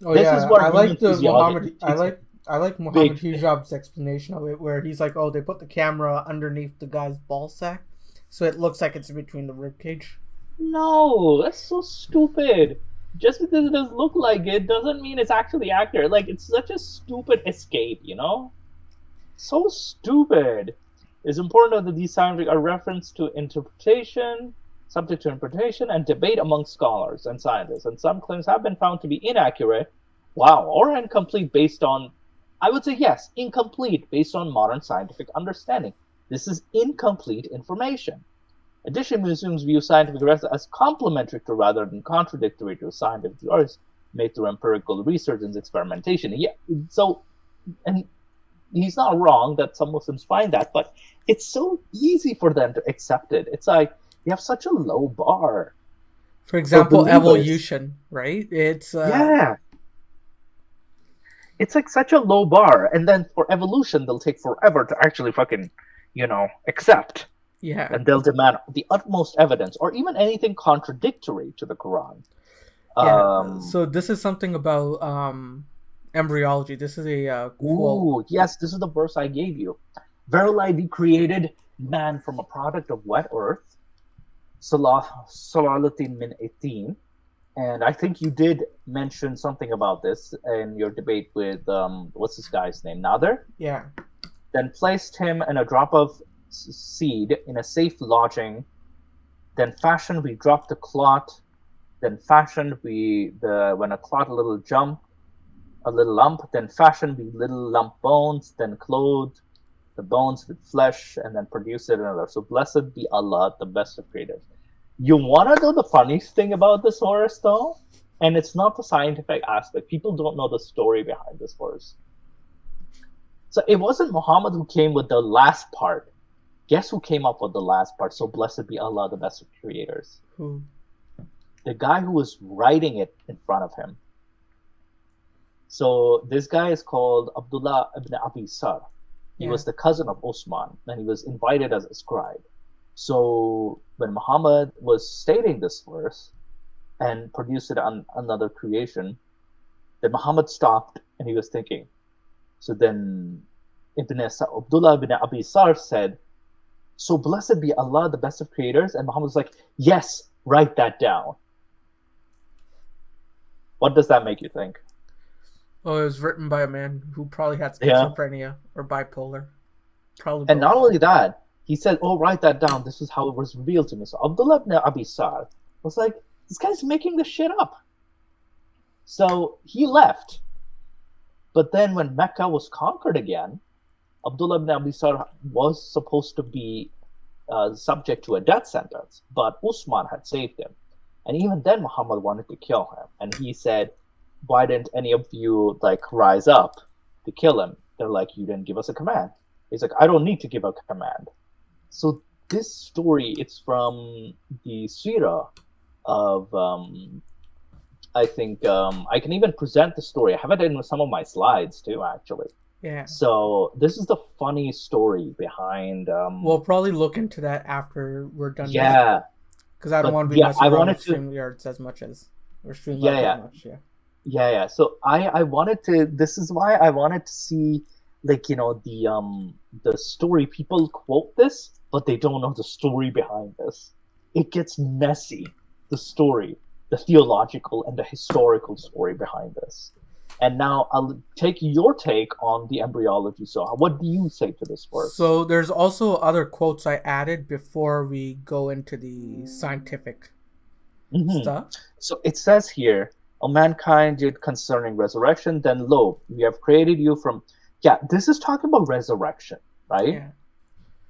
B: Oh this is what I like the Muhammad. I like Muhammad Hijab's explanation of it, where he's like, "Oh, they put the camera underneath the guy's ball sack, so it looks like it's between the rib cage."
C: No, that's so stupid. Just because it does look like it doesn't mean it's actually accurate. Like, it's such a stupid escape, you know? So stupid. It's important that these scientific are referenced to interpretation, subject to interpretation, and debate among scholars and scientists. And some claims have been found to be inaccurate, or incomplete based on, I would say yes, incomplete based on modern scientific understanding. This is incomplete information. Additionally, Muslims view scientific evidence as complementary to rather than contradictory to scientific theories made through empirical research and experimentation. Yeah, so, and he's not wrong that some Muslims find that, but it's so easy for them to accept it. It's like, you have such a low bar.
B: For example, evolution, right? It's
C: it's like such a low bar, and then for evolution, they'll take forever to actually fucking, accept.
B: Yeah.
C: And they'll demand the utmost evidence, or even anything contradictory to the Quran.
B: Yeah. So this is something about embryology. This is a
C: Ooh,
B: quote.
C: yes, this is the verse I gave you. Verily, we created man from a product of wet earth, Salalatin min 18. And I think you did mention something about this in your debate with, what's this guy's name? Nader?
B: Yeah.
C: Then placed him in a drop of seed in a safe lodging. Then fashioned, we dropped the clot. Then fashioned, when a clot a little lump. Then fashioned, we little lump bones. Then clothed the bones with flesh, and then produced it another. So blessed be Allah, the best of creators. You want to know the funniest thing about this verse, though? And it's not the scientific aspect. People don't know the story behind this verse. So it wasn't Muhammad who came with the last part. Guess who came up with the last part? So blessed be Allah, the best of creators.
B: Who?
C: The guy who was writing it in front of him. So this guy is called Abdullah ibn Abi Sar. He was the cousin of Osman, and he was invited as a scribe. So when Muhammad was stating this verse and produced it on another creation, then Muhammad stopped and he was thinking. So then Abdullah ibn Abi Sar said, so blessed be Allah, the best of creators. And Muhammad was like, yes, write that down. What does that make you think?
B: Oh, it was written by a man who probably had schizophrenia or bipolar. Probably.
C: And not only that, he said, oh, write that down. This is how it was revealed to me. So Abdullah ibn Abi Sar was like, this guy's making this shit up. So he left. But then when Mecca was conquered again, Abdullah ibn Abi Sar was supposed to be subject to a death sentence. But Usman had saved him. And even then, Muhammad wanted to kill him. And he said, why didn't any of you rise up to kill him? They're like, you didn't give us a command. He's like, I don't need to give a command. So this story, it's from the Sirah of, I think, I can even present the story. I have it in some of my slides too, actually.
B: Yeah.
C: So this is the funny story behind...
B: we'll probably look into that after we're done.
C: Yeah.
B: Because I don't want to be messing around with StreamYards as much as... Or StreamYards as much,
C: Yeah. So I wanted to... This is why I wanted to see, the story. People quote this, but they don't know the story behind this. It gets messy, the story, the theological and the historical story behind this. And now I'll take your take on the embryology. So what do you say to this verse?
B: So there's also other quotes I added before we go into the scientific stuff.
C: So it says here, "O mankind did concerning resurrection, then lo, we have created you from..." Yeah, this is talking about resurrection, right?
B: Yeah.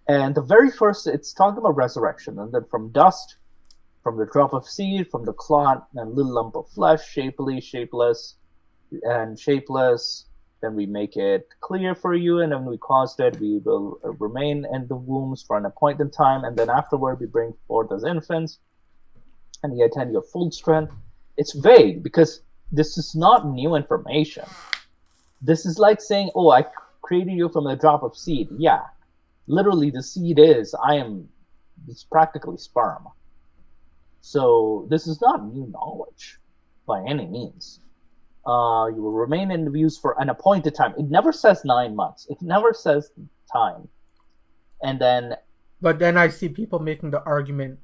C: And the very first, it's talking about resurrection. And then from dust, from the drop of seed, from the clot, and little lump of flesh, shapeless, then we make it clear for you, and when we cause that, we will remain in the wombs for an appointed time, and then afterward we bring forth as infants, and ye attain your full strength. It's vague, because this is not new information. This is like saying, oh, I created you from a drop of seed. Yeah, literally the seed it's practically sperm. So this is not new knowledge by any means. You will remain in the views for an appointed time. It never says 9 months. It never says time. And then...
B: But then I see people making the argument,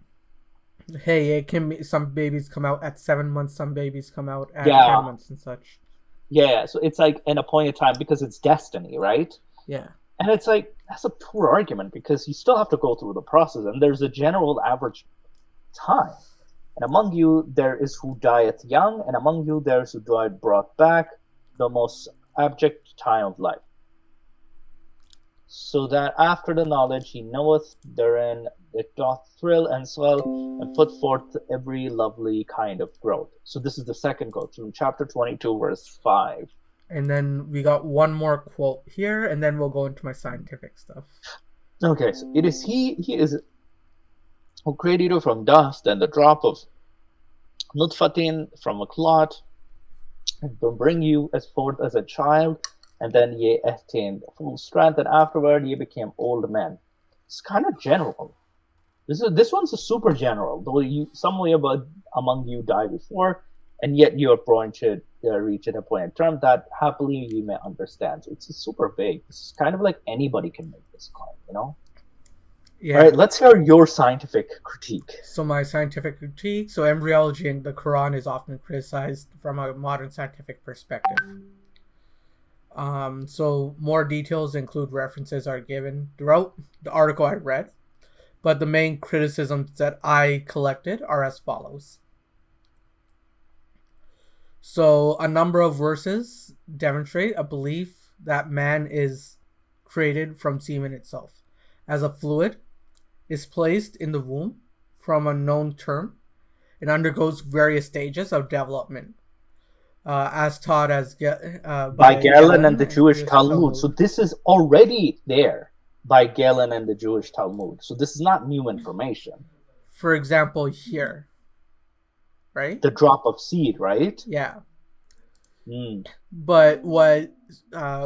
B: hey, it can be, some babies come out at 7 months, some babies come out at 10 months and such.
C: Yeah, so it's like an appointed time because it's destiny, right?
B: Yeah.
C: And it's like, that's a poor argument because you still have to go through the process, and there's a general average time. And among you there is who dieth young, and among you there is who dieth brought back, the most abject time of life. So that after the knowledge he knoweth therein, it doth thrill and swell, and put forth every lovely kind of growth. So this is the second quote from chapter 22, verse 5.
B: And then we got one more quote here, and then we'll go into my scientific stuff.
C: Okay, so it is he is who created you from dust, and the drop of nutfatin from a clot, and will bring you as forth as a child, and then ye attained full strength, and afterward ye became old men. It's kind of general. This one's a super general, though some way about among you die before, and yet you're going to reach an appointed term that happily you may understand. So it's super vague. It's kind of like anybody can make this claim, you know?
B: Yeah.
C: All right, let's hear your scientific critique.
B: So my scientific critique. So embryology in the Quran is often criticized from a modern scientific perspective. So more details include references are given throughout the article I read, but the main criticisms that I collected are as follows. So a number of verses demonstrate a belief that man is created from semen itself, as a fluid is placed in the womb from a known term and undergoes various stages of development, as taught as
C: by Galen and the Jewish Talmud. So this is already there by Galen and the Jewish Talmud. So this is not new information.
B: For example, here, right?
C: The drop of seed, right?
B: Yeah.
C: Mm.
B: But what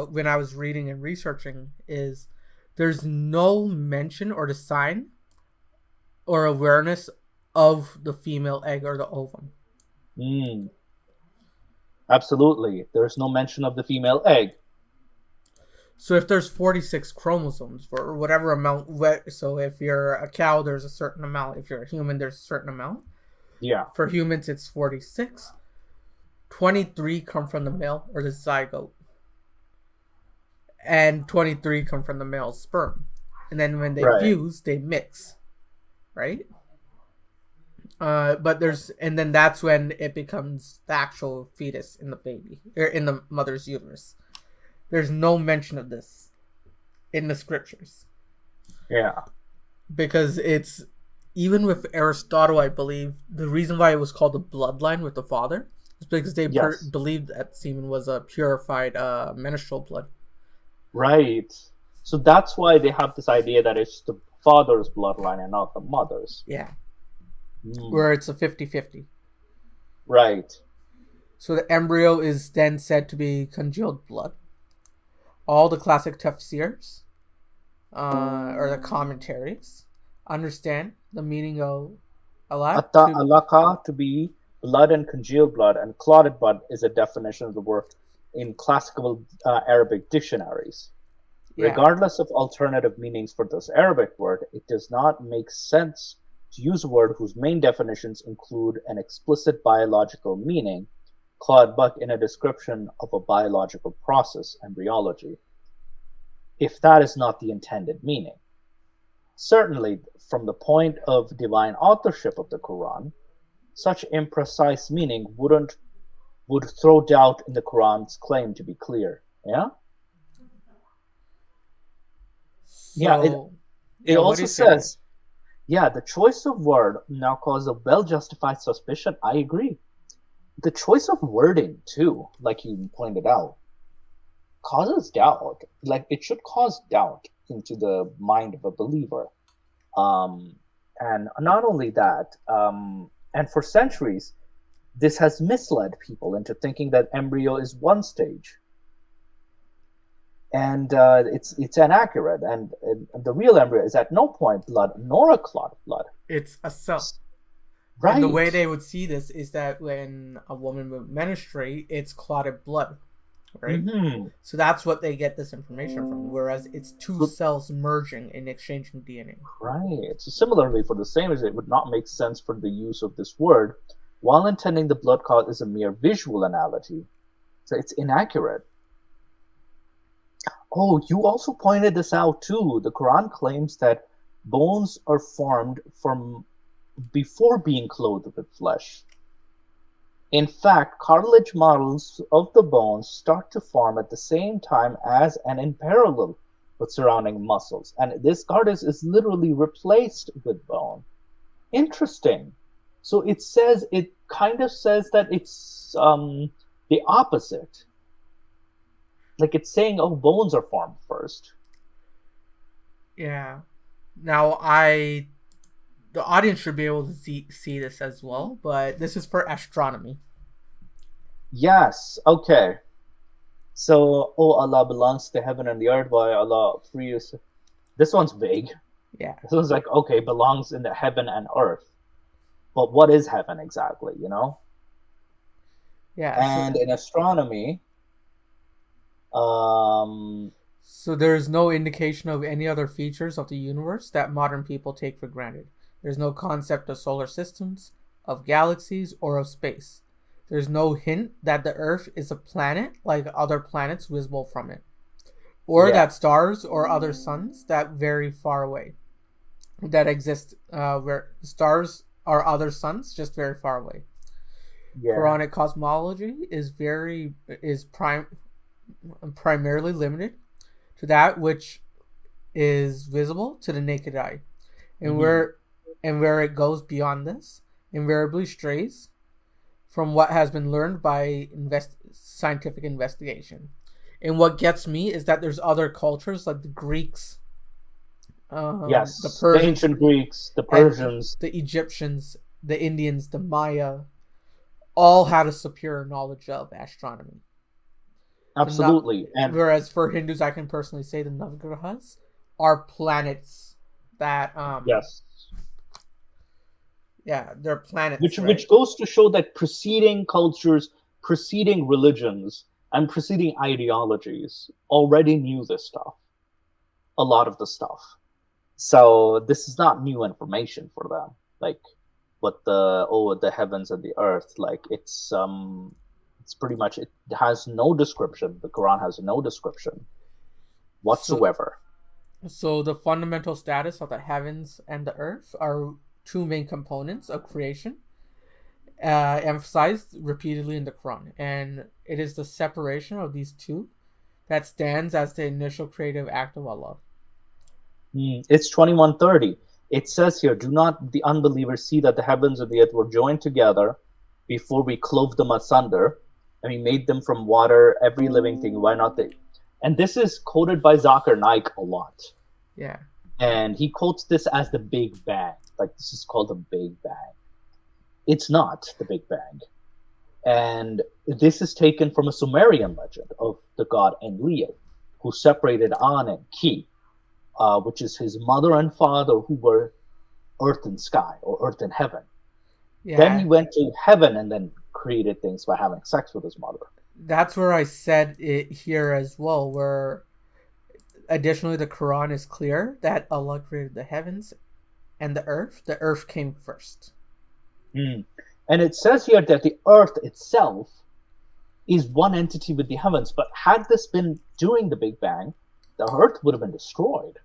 B: when I was reading and researching is there's no mention or the sign or awareness of the female egg or the ovum.
C: Mm. Absolutely. There's no mention of the female egg.
B: So if there's 46 chromosomes for whatever amount, so if you're a cow, there's a certain amount. If you're a human, there's a certain amount.
C: Yeah.
B: For humans, it's 46. 23 come from the male or the zygote. And 23 come from the male sperm. And then when they fuse, they mix. Right? But and then that's when it becomes the actual fetus in the baby, or in the mother's uterus. There's no mention of this in the scriptures.
C: Yeah.
B: Because it's, even with Aristotle, I believe, the reason why it was called the bloodline with the father is because they believed that semen was a purified menstrual blood.
C: Right. So that's why they have this idea that it's the father's bloodline and not the mother's.
B: Yeah. Where it's a 50-50.
C: Right.
B: So the embryo is then said to be congealed blood. All the classic tafsirs, or the commentaries, understand the meaning of
C: alaka to be blood and congealed blood, and clotted blood is a definition of the word in classical Arabic dictionaries. Yeah. Regardless of alternative meanings for this Arabic word, it does not make sense to use a word whose main definitions include an explicit biological meaning, clotted blood, in a description of a biological process, embryology, if that is not the intended meaning. Certainly, from the point of divine authorship of the Quran, such imprecise meaning would throw doubt in the Quran's claim to be clear. Yeah? So, it also says, the choice of word now causes a well-justified suspicion. I agree. The choice of wording, too, like you pointed out, causes doubt. Like, it should cause doubt into the mind of a believer. And not only that, and for centuries, this has misled people into thinking that embryo is one stage. And it's inaccurate. And the real embryo is at no point blood nor a clot of blood.
B: It's a cell.
C: Right.
B: And the way they would see this is that when a woman would menstruate, it's clotted blood. Right? Mm-hmm. So that's what they get this information from, whereas it's two cells merging and exchanging DNA.
C: Right. So similarly, for the same reason, it would not make sense for the use of this word while intending the blood clot is a mere visual analogy. So it's inaccurate. Oh, you also pointed this out too. The Quran claims that bones are formed from before being clothed with flesh. In fact, cartilage models of the bones start to form at the same time as and in parallel with surrounding muscles. And this cartilage is literally replaced with bone. Interesting. So it kind of says that it's the opposite. Like it's saying, oh, bones are formed first.
B: Yeah. Now, the audience should be able to see this as well, but this is for astronomy.
C: Yes. Okay. So, Allah belongs to heaven and the earth, while Allah frees. This one's vague.
B: Yeah.
C: This one's like, okay, belongs in the heaven and earth. But what is heaven exactly, you know?
B: Yeah.
C: And in astronomy,
B: So there is no indication of any other features of the universe that modern people take for granted. There's no concept of solar systems, of galaxies, or of space. There's no hint that the Earth is a planet like other planets visible from it, or that stars or other suns that very far away that exist, where stars are other suns just very far away. Quranic cosmology is primarily limited to that which is visible to the naked eye, and where it goes beyond this, invariably strays from what has been learned by scientific investigation. And what gets me is that there's other cultures like the Greeks, the Persians,
C: the ancient Greeks, the Persians,
B: the Egyptians, the Indians, the Maya, all had a superior knowledge of astronomy.
C: Absolutely.
B: Whereas for Hindus, I can personally say the Navgrahas are planets that they're planets.
C: Which goes to show that preceding cultures, preceding religions, and preceding ideologies already knew this stuff. A lot of the stuff. So this is not new information for them. Like what the heavens and the earth, like it's pretty much, it has no description. The Quran has no description whatsoever.
B: So the fundamental status of the heavens and the earth are two main components of creation, emphasized repeatedly in the Quran, and it is the separation of these two that stands as the initial creative act of Allah.
C: It's 21:30. It says here, "Do not the unbelievers see that the heavens and the earth were joined together before we clove them asunder, and we made them from water, every living thing? Why not they?" And this is quoted by Zakir Naik a lot.
B: Yeah.
C: And he quotes this as the Big Bang. Like, this is called the Big Bang. It's not the Big Bang. And this is taken from a Sumerian legend of the god Enlil, who separated An and Ki, which is his mother and father, who were earth and sky, or earth and heaven. Yeah. Then he went to heaven and then created things by having sex with his mother.
B: That's where I said it here as well, where additionally the Quran is clear that Allah created the heavens and the earth. The earth came first.
C: And it says here that the earth itself is one entity with the heavens, but had this been during the Big Bang, the earth would have been destroyed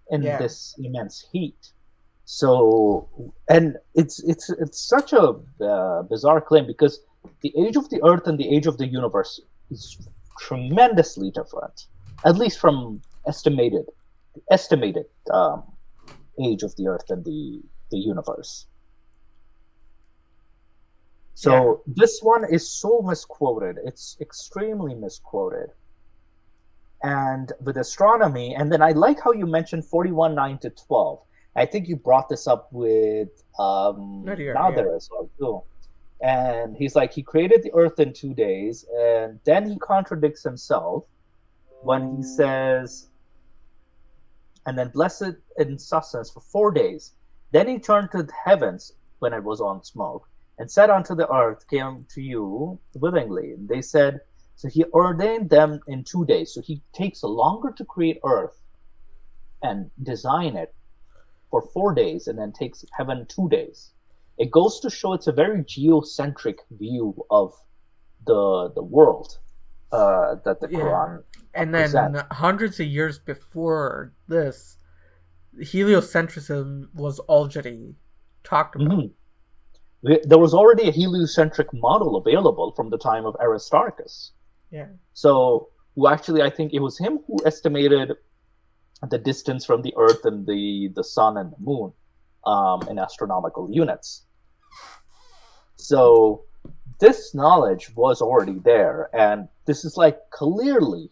C: in this immense heat. So, and it's such a bizarre claim, because the age of the earth and the age of the universe is tremendously different, at least from estimated age of the earth and the universe. So this one is so misquoted. It's extremely misquoted. And with astronomy, and then I like how you mentioned 41:9-12. I think you brought this up with Nader as well too. And he's like, he created the earth in 2 days, and then he contradicts himself when he says, and then blessed in sustenance for 4 days. Then he turned to the heavens when it was on smoke, and said unto the earth, came to you willingly. And they said, so he ordained them in 2 days. So he takes longer to create earth and design it for 4 days, and then takes heaven 2 days. It goes to show it's a very geocentric view of the world that the Quran
B: and then presents. Hundreds of years before this, heliocentrism was already talked about.
C: There was already a heliocentric model available from the time of Aristarchus.
B: Yeah.
C: So, who actually, I think it was him who estimated the distance from the Earth and the sun and the moon in astronomical units. So, this knowledge was already there, and this is like clearly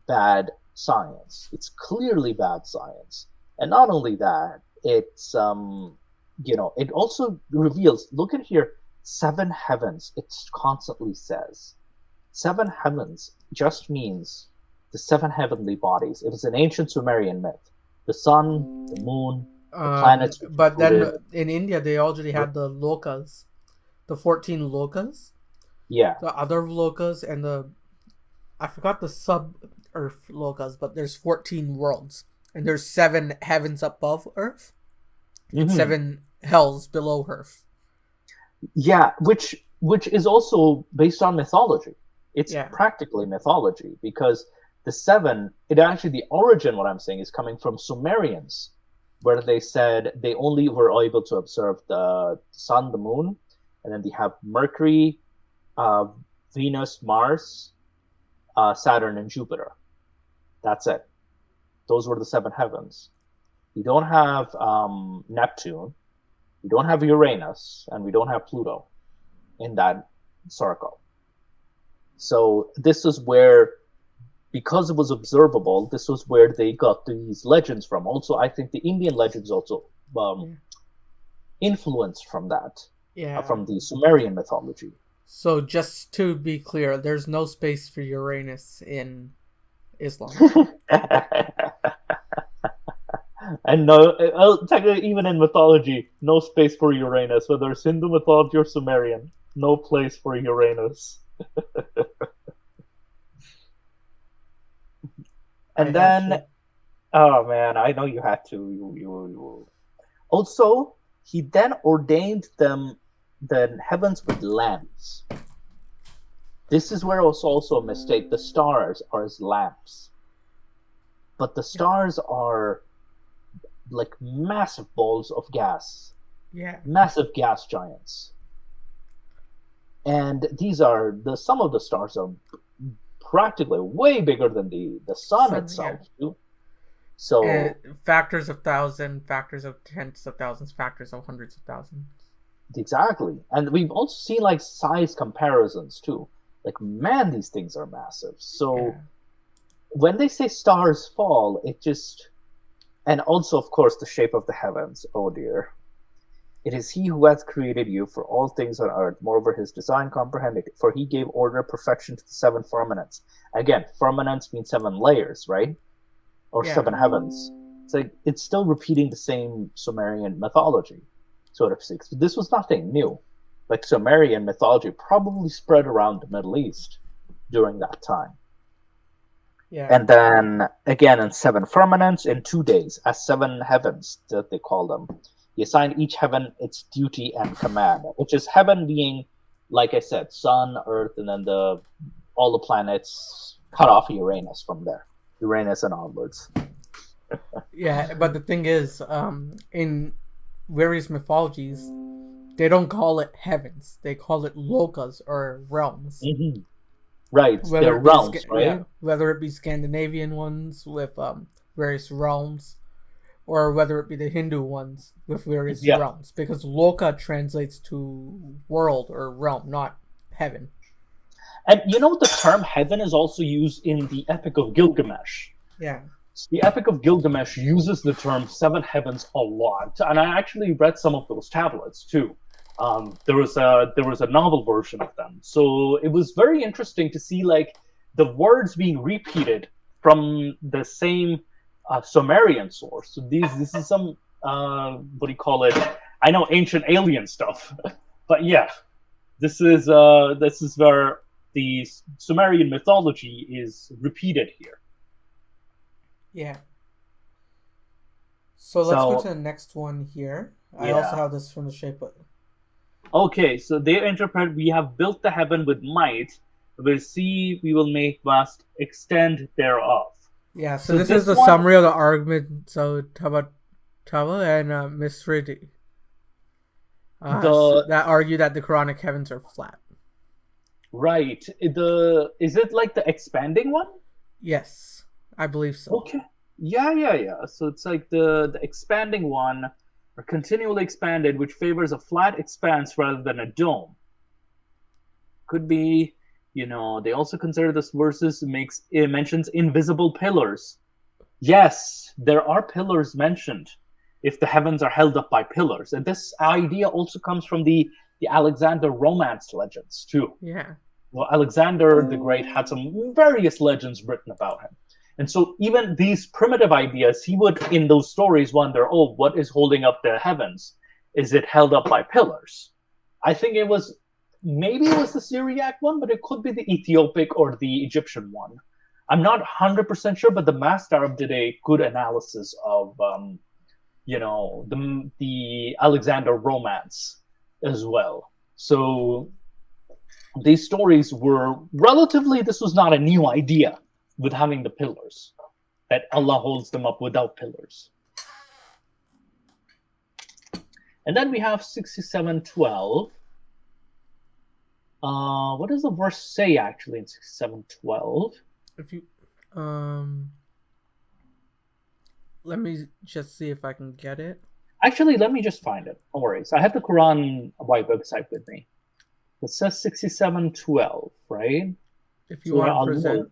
C: bad science. It's clearly bad science. And not only that, it's it also reveals, look at here, 7 heavens. It constantly says 7 heavens just means the 7 heavenly bodies. It was an ancient Sumerian myth. The sun, the moon, the planets.
B: But then in India, they already had the lokas, the 14 lokas.
C: Yeah.
B: the other lokas and I forgot the sub-Earth lokas, but there's 14 worlds, and there's 7 heavens above Earth and 7 hells below Earth.
C: Yeah, which is also based on mythology. It's practically mythology, because the 7, the origin, what I'm saying, is coming from Sumerians, where they said they only were able to observe the sun, the moon, and then they have Mercury, Venus, Mars, Saturn, and Jupiter. That's it. Those were the 7 heavens. We don't have Neptune, we don't have Uranus, and we don't have Pluto in that circle. So this is where, because it was observable, this was where they got these legends from. Also, I think the Indian legends also influenced from that, from the Sumerian mythology.
B: So just to be clear, there's no space for Uranus in Islam.
C: And no, technically, even in mythology, no space for Uranus, whether it's Hindu mythology or Sumerian, no place for Uranus. And then, oh man, I know you had to. You. Also, he then ordained them the heavens with lamps. This is where it was also a mistake. The stars are as lamps, but the stars are like massive balls of gas.
B: Yeah.
C: Massive gas giants. And these are some of the stars are practically way bigger than the sun itself. Yeah. So
B: factors of 1,000, factors of tens of thousands, factors of hundreds of thousands.
C: Exactly. And we've also seen like size comparisons too. Like, man, these things are massive. So when they say stars fall, it just... And also, of course, the shape of the heavens. Oh dear. It is he who hath created you for all things on earth. Moreover, his design comprehended. For he gave order, perfection to the 7 firmaments. Again, firmaments means 7 layers, right? Or 7 heavens. It's like, it's still repeating the same Sumerian mythology, so to speak. So this was nothing new. Like, Sumerian mythology probably spread around the Middle East during that time. Yeah. And then, again, in 7 firmaments in 2 days, as 7 heavens, that they call them. He assigned each heaven its duty and command, which is heaven being, like I said, sun, earth, and then all the planets, cut off Uranus from there. Uranus and onwards.
B: Yeah, but the thing is, in various mythologies, they don't call it heavens. They call it lokas, or realms.
C: Mm-hmm. Right, they're realms, right? Yeah,
B: whether it be Scandinavian ones with various realms, or whether it be the Hindu ones with various realms. Because loka translates to world or realm, not heaven.
C: And you know, the term heaven is also used in the Epic of Gilgamesh.
B: Yeah.
C: The Epic of Gilgamesh uses the term 7 heavens a lot. And I actually read some of those tablets too. There was a novel version of them. So it was very interesting to see like the words being repeated from the same Sumerian source. So this is some what do you call it? I know, ancient alien stuff, but yeah, this is where the Sumerian mythology is repeated here.
B: Yeah. So let's go to the next one here. I also have this from the shape of...
C: Okay, so they interpret, we have built the heaven with might, with sea we will make vast extent thereof.
B: Yeah, so this is the summary of the argument. So Tava and Misridi that argue that the Quranic heavens are flat.
C: Right. Is it like the expanding one?
B: Yes, I believe so.
C: Okay. Yeah. So it's like the expanding one, or continually expanded, which favors a flat expanse rather than a dome. Could be, they also consider this verses it mentions invisible pillars. Yes, there are pillars mentioned if the heavens are held up by pillars. And this idea also comes from the Alexander Romance legends too.
B: Yeah.
C: Well, Alexander the Great had some various legends written about him. And so even these primitive ideas, he would, in those stories, wonder, what is holding up the heavens? Is it held up by pillars? I think it was maybe it was the Syriac one, but it could be the Ethiopic or the Egyptian one. I'm not 100% sure, but the Masked Arab did a good analysis of, the Alexander romance as well. So these stories were relatively, this was not a new idea with having the pillars, that Allah holds them up without pillars. And then we have 67:12. What does the verse say actually in 67:12?
B: If you let me just see if I can get it.
C: Actually, let me just find it. No worries. I have the Quran white website with me. It says 67:12, right?
B: If you want to present.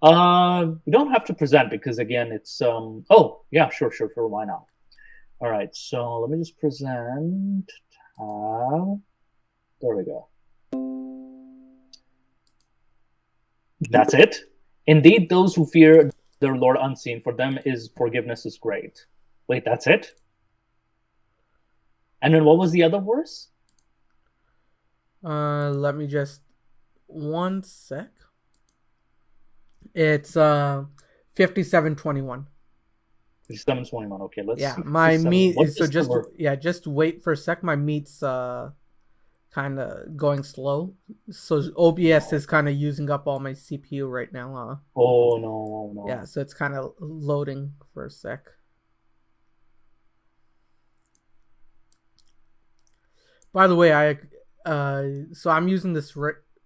C: You don't have to present because again, it's Oh yeah, sure. Why not? All right. So let me just present. There we go. That's it. Indeed, those who fear their Lord unseen, for them is forgiveness is great. Wait, that's it? And then what was the other verse?
B: Let me just 1 sec. It's 57:21.
C: 57:21. Okay, let's see.
B: My meat is so just
C: word?
B: just wait for a sec. My meat's kind of going slow, so OBS is kind of using up all my CPU right now.
C: Oh no.
B: Yeah, so it's kind of loading for a sec. By the way, so I'm using this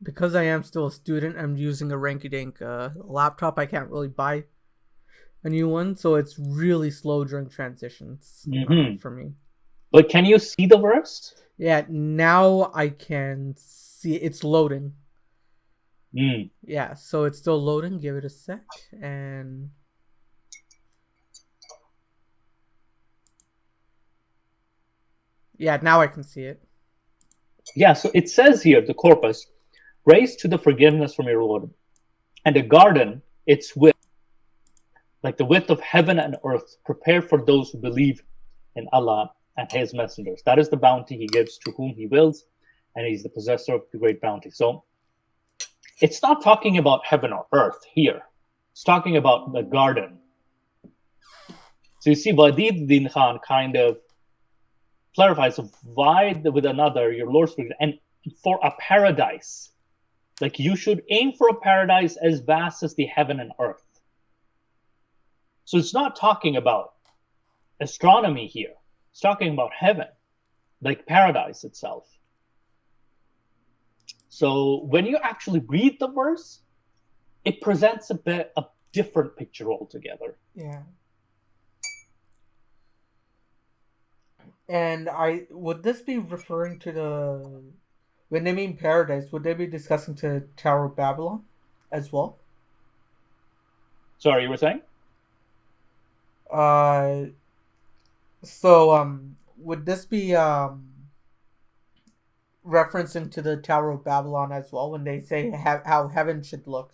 B: because I am still a student. I'm using a rinky-dink laptop. I can't really buy a new one, so it's really slow during transitions for me.
C: But can you see the verse?
B: Yeah, now I can see it's loading. Yeah, so it's still loading. Give it a sec, and yeah, now I can see it.
C: Yeah, so it says here, the corpus, raise to the forgiveness from your Lord, and a garden, its width, like the width of heaven and earth, prepared for those who believe in Allah and his messengers. That is the bounty he gives to whom he wills, and he's the possessor of the great bounty. So it's not talking about heaven or earth here. It's talking about the garden. So you see, Wadid Din Khan kind of clarifies of why with another, your Lord's and for a paradise. Like you should aim for a paradise as vast as the heaven and earth. So it's not talking about astronomy here. It's talking about heaven, like paradise itself. So when you actually read the verse, it presents a different picture altogether.
B: Yeah. And would this be referring to when they mean paradise, would they be discussing to Tower of Babylon as well?
C: Sorry, you were saying?
B: So would this be referencing to the Tower of Babylon as well when they say how heaven should look?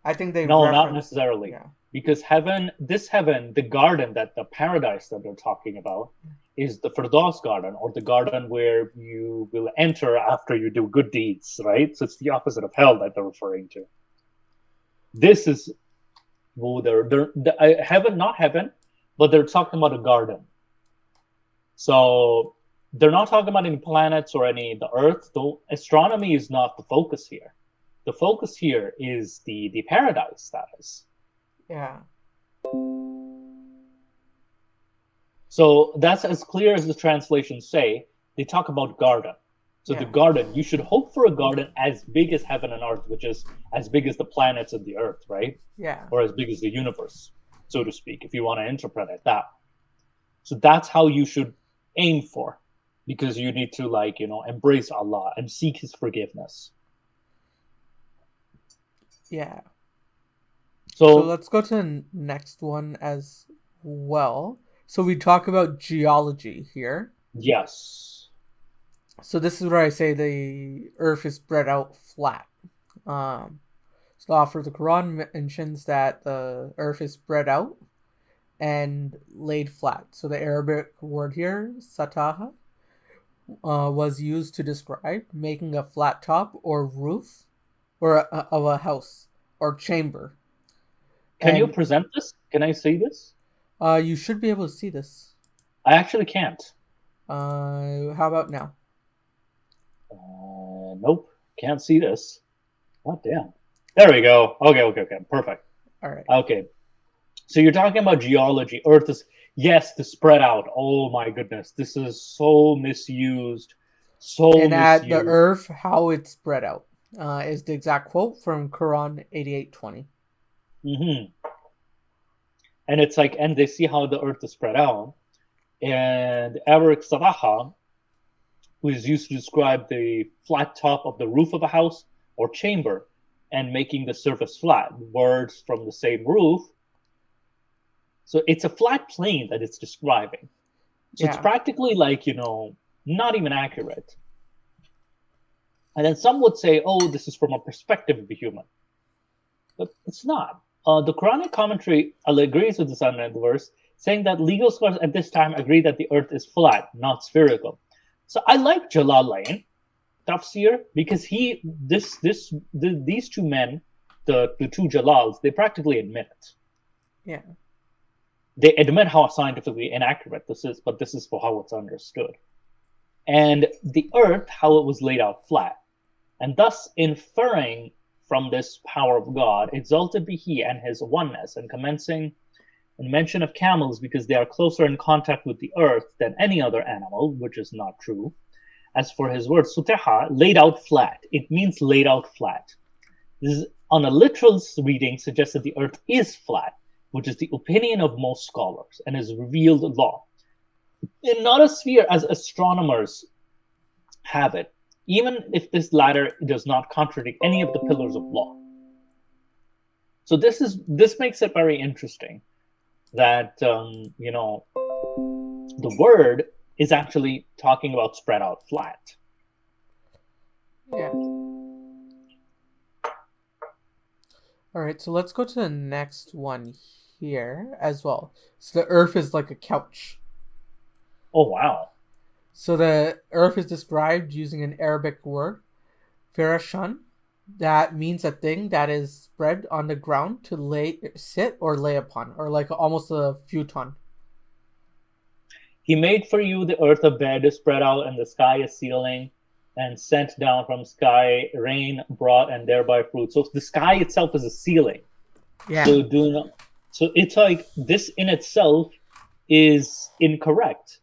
B: I think they
C: not necessarily. Yeah. Because this heaven, the garden, the paradise that they're talking about, is the Firdaus garden, or the garden where you will enter after you do good deeds, right? So it's the opposite of hell that they're referring to. This is heaven, not heaven, but they're talking about a garden. So they're not talking about any planets or the earth. Though astronomy is not the focus here. The focus here is the paradise status.
B: Yeah.
C: So that's as clear as the translations say. They talk about garden. So the garden, you should hope for a garden as big as heaven and earth, which is as big as the planets of the earth, right?
B: Yeah.
C: Or as big as the universe, so to speak, if you want to interpret it that. So that's how you should aim for, because you need to embrace Allah and seek his forgiveness.
B: Yeah. So let's go to the next one as well. So we talk about geology here.
C: Yes.
B: So this is where I say the earth is spread out flat. So the Quran mentions that the earth is spread out and laid flat. So the Arabic word here, sataha, was used to describe making a flat top or roof of a house or chamber.
C: Can you
B: And
C: present this? Can I see this?
B: you should be able to see this.
C: I actually can't.
B: How about now?
C: Nope, can't see this. God damn. There we go. Okay. Perfect.
B: All right.
C: Okay. So you're talking about geology. Earth is, yes, the spread out. Oh my goodness. This is so misused.
B: And at the earth, how it's spread out is the exact quote from Quran 88:20.
C: And it's like, and they see how the earth is spread out. And Eric Sadaha, who is used to describe the flat top of the roof of a house or chamber and making the surface flat, words from the same roof. So it's a flat plane that it's describing. So it's practically like, not even accurate. And then some would say, oh, this is from a perspective of the human. But it's not. The Quranic commentary agrees with this verse, saying that legal scholars at this time agree that the earth is flat, not spherical. So I like Jalalain tafsir because these two men, the two Jalals, they practically admit it.
B: Yeah.
C: They admit how scientifically inaccurate this is, but this is for how it's understood. And the earth, how it was laid out flat. And thus inferring from this power of God, exalted be he and his oneness, and commencing in mention of camels because they are closer in contact with the earth than any other animal, which is not true. As for his word, sutiha, laid out flat. It means laid out flat. This is, on a literal reading, suggests that the earth is flat, which is the opinion of most scholars and is revealed law. And not a sphere as astronomers have it, even if this latter does not contradict any of the pillars of law. So this makes it very interesting that the word is actually talking about spread out flat.
B: Yeah. All right, so let's go to the next one here as well. So the earth is like a couch.
C: Oh, wow.
B: So the earth is described using an Arabic word, firashan, that means a thing that is spread on the ground to sit or lay upon, or like almost a futon.
C: He made for you the earth a bed spread out, and the sky a ceiling, and sent down from sky rain brought, and thereby fruit. So the sky itself is a ceiling.
B: Yeah.
C: So it's like this in itself is incorrect,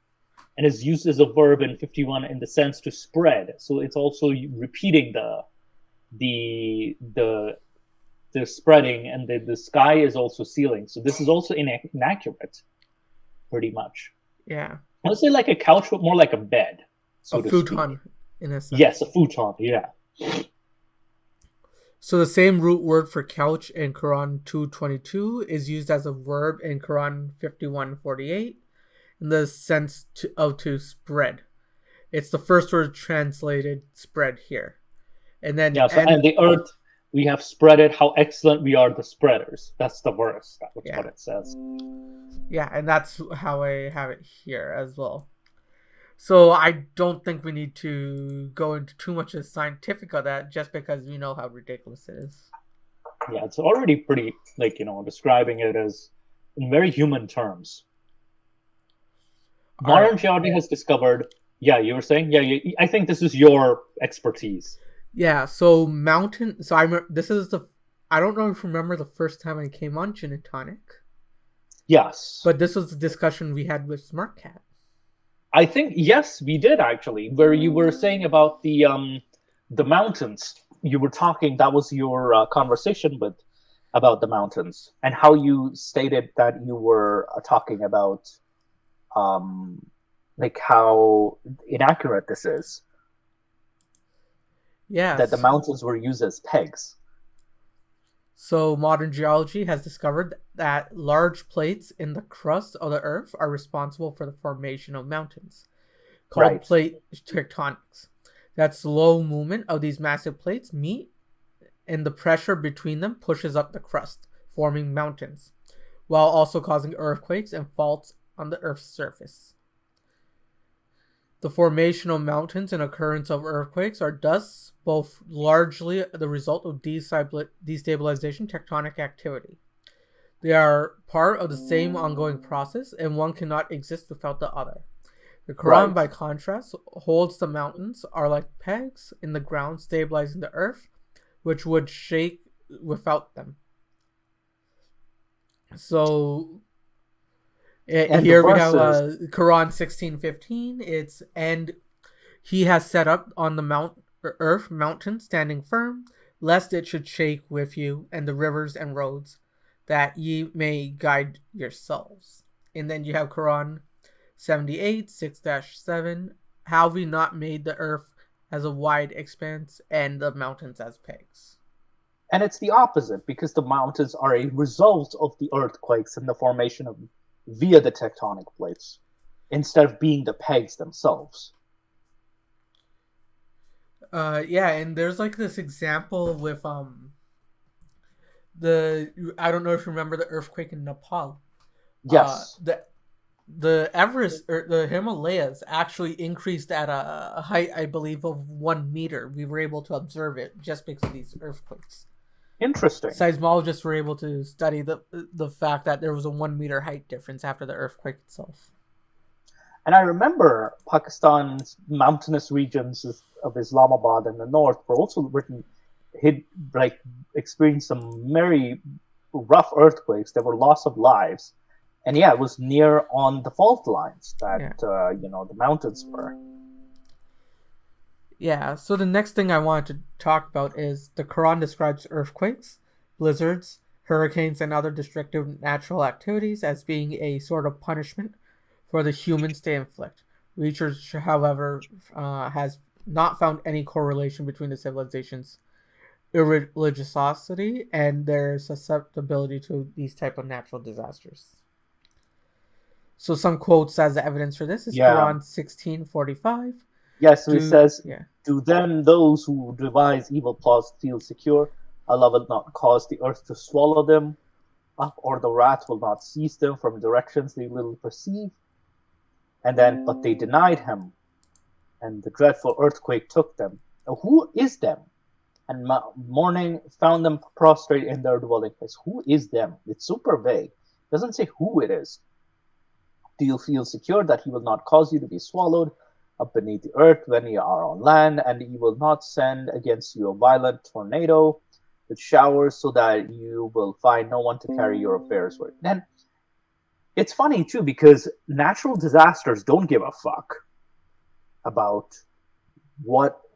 C: and is used as a verb in 51 in the sense to spread. So it's also repeating the spreading, and the sky is also ceiling. So this is also inaccurate, pretty much.
B: Yeah.
C: I would say like a couch, but more like a bed. So
B: a futon, in a sense.
C: Yes, a futon, yeah.
B: So the same root word for couch in Quran 2:22 is used as a verb in Quran 51:48 in the sense to spread. It's the first word translated spread here. And then
C: and the earth, we have spread it, how excellent we are the spreaders. That's the verse. That's what it says.
B: Yeah, and that's how I have it here as well. So I don't think we need to go into too much of scientific of that, just because we know how ridiculous it is.
C: Yeah, it's already pretty, describing it as in very human terms. Modern geology has discovered, you were saying? I think this is your expertise.
B: Yeah, so mountain, so I remember, I don't know if you remember the first time I came on Gin and Tonic.
C: Yes.
B: But this was the discussion we had with Smart Cat.
C: I think, yes, we did actually, where you were saying about the mountains. You were talking, that was your conversation about the mountains, and how you stated that you were talking about how inaccurate this is.
B: Yeah.
C: That the mountains were used as pegs.
B: So modern geology has discovered that large plates in the crust of the earth are responsible for the formation of mountains, called plate tectonics. That slow movement of these massive plates meet, and the pressure between them pushes up the crust, forming mountains, while also causing earthquakes and faults on the earth's surface. The formation of mountains and occurrence of earthquakes are thus both largely the result of destabilization tectonic activity. They are part of the same ongoing process, and one cannot exist without the other. The Quran, by contrast, holds the mountains are like pegs in the ground stabilizing the earth, which would shake without them. So
C: And
B: here
C: the
B: we have
C: verses,
B: Quran 16:15. It's and he has set up on the earth mountain standing firm, lest it should shake with you, and the rivers and roads, that ye may guide yourselves. And then you have Quran 78 6-7. Have we not made the earth as a wide expanse and the mountains as pegs?
C: and it's the opposite, because the mountains are a result of the earthquakes and the formation of via the tectonic plates, instead of being the pegs themselves.
B: Yeah, and there's like this example with I don't know if you remember the earthquake in Nepal.
C: Yes.
B: The Everest or the Himalayas actually increased at a height, I believe, of 1 meter. We were able to observe it just because of these earthquakes.
C: Interesting.
B: Seismologists were able to study the fact that there was a 1 meter height difference after the earthquake itself.
C: And I remember Pakistan's mountainous regions of Islamabad in the north were also experienced some very rough earthquakes. There were loss of lives. And yeah, it was near on the fault lines that, the mountains were.
B: Yeah, so the next thing I wanted to talk about is the Quran describes earthquakes, blizzards, hurricanes, and other destructive natural activities as being a sort of punishment for the humans they inflict. Research, however, has not found any correlation between the civilization's irreligiosity and their susceptibility to these type of natural disasters. So some quotes as evidence for this is Quran 16:45.
C: Yes, so it says, "To them, those who devise evil plots feel secure. Allah will not cause the earth to swallow them up, or the wrath will not seize them from directions they little perceive. And then, but they denied him, and the dreadful earthquake took them. Now, who is them? And morning found them prostrate in their dwelling place." Who is them? It's super vague. It doesn't say who it is. "Do you feel secure that he will not cause you to be swallowed up beneath the earth when you are on land, and he will not send against you a violent tornado with showers so that you will find no one to carry your affairs with?" Then it's funny too, because natural disasters don't give a fuck about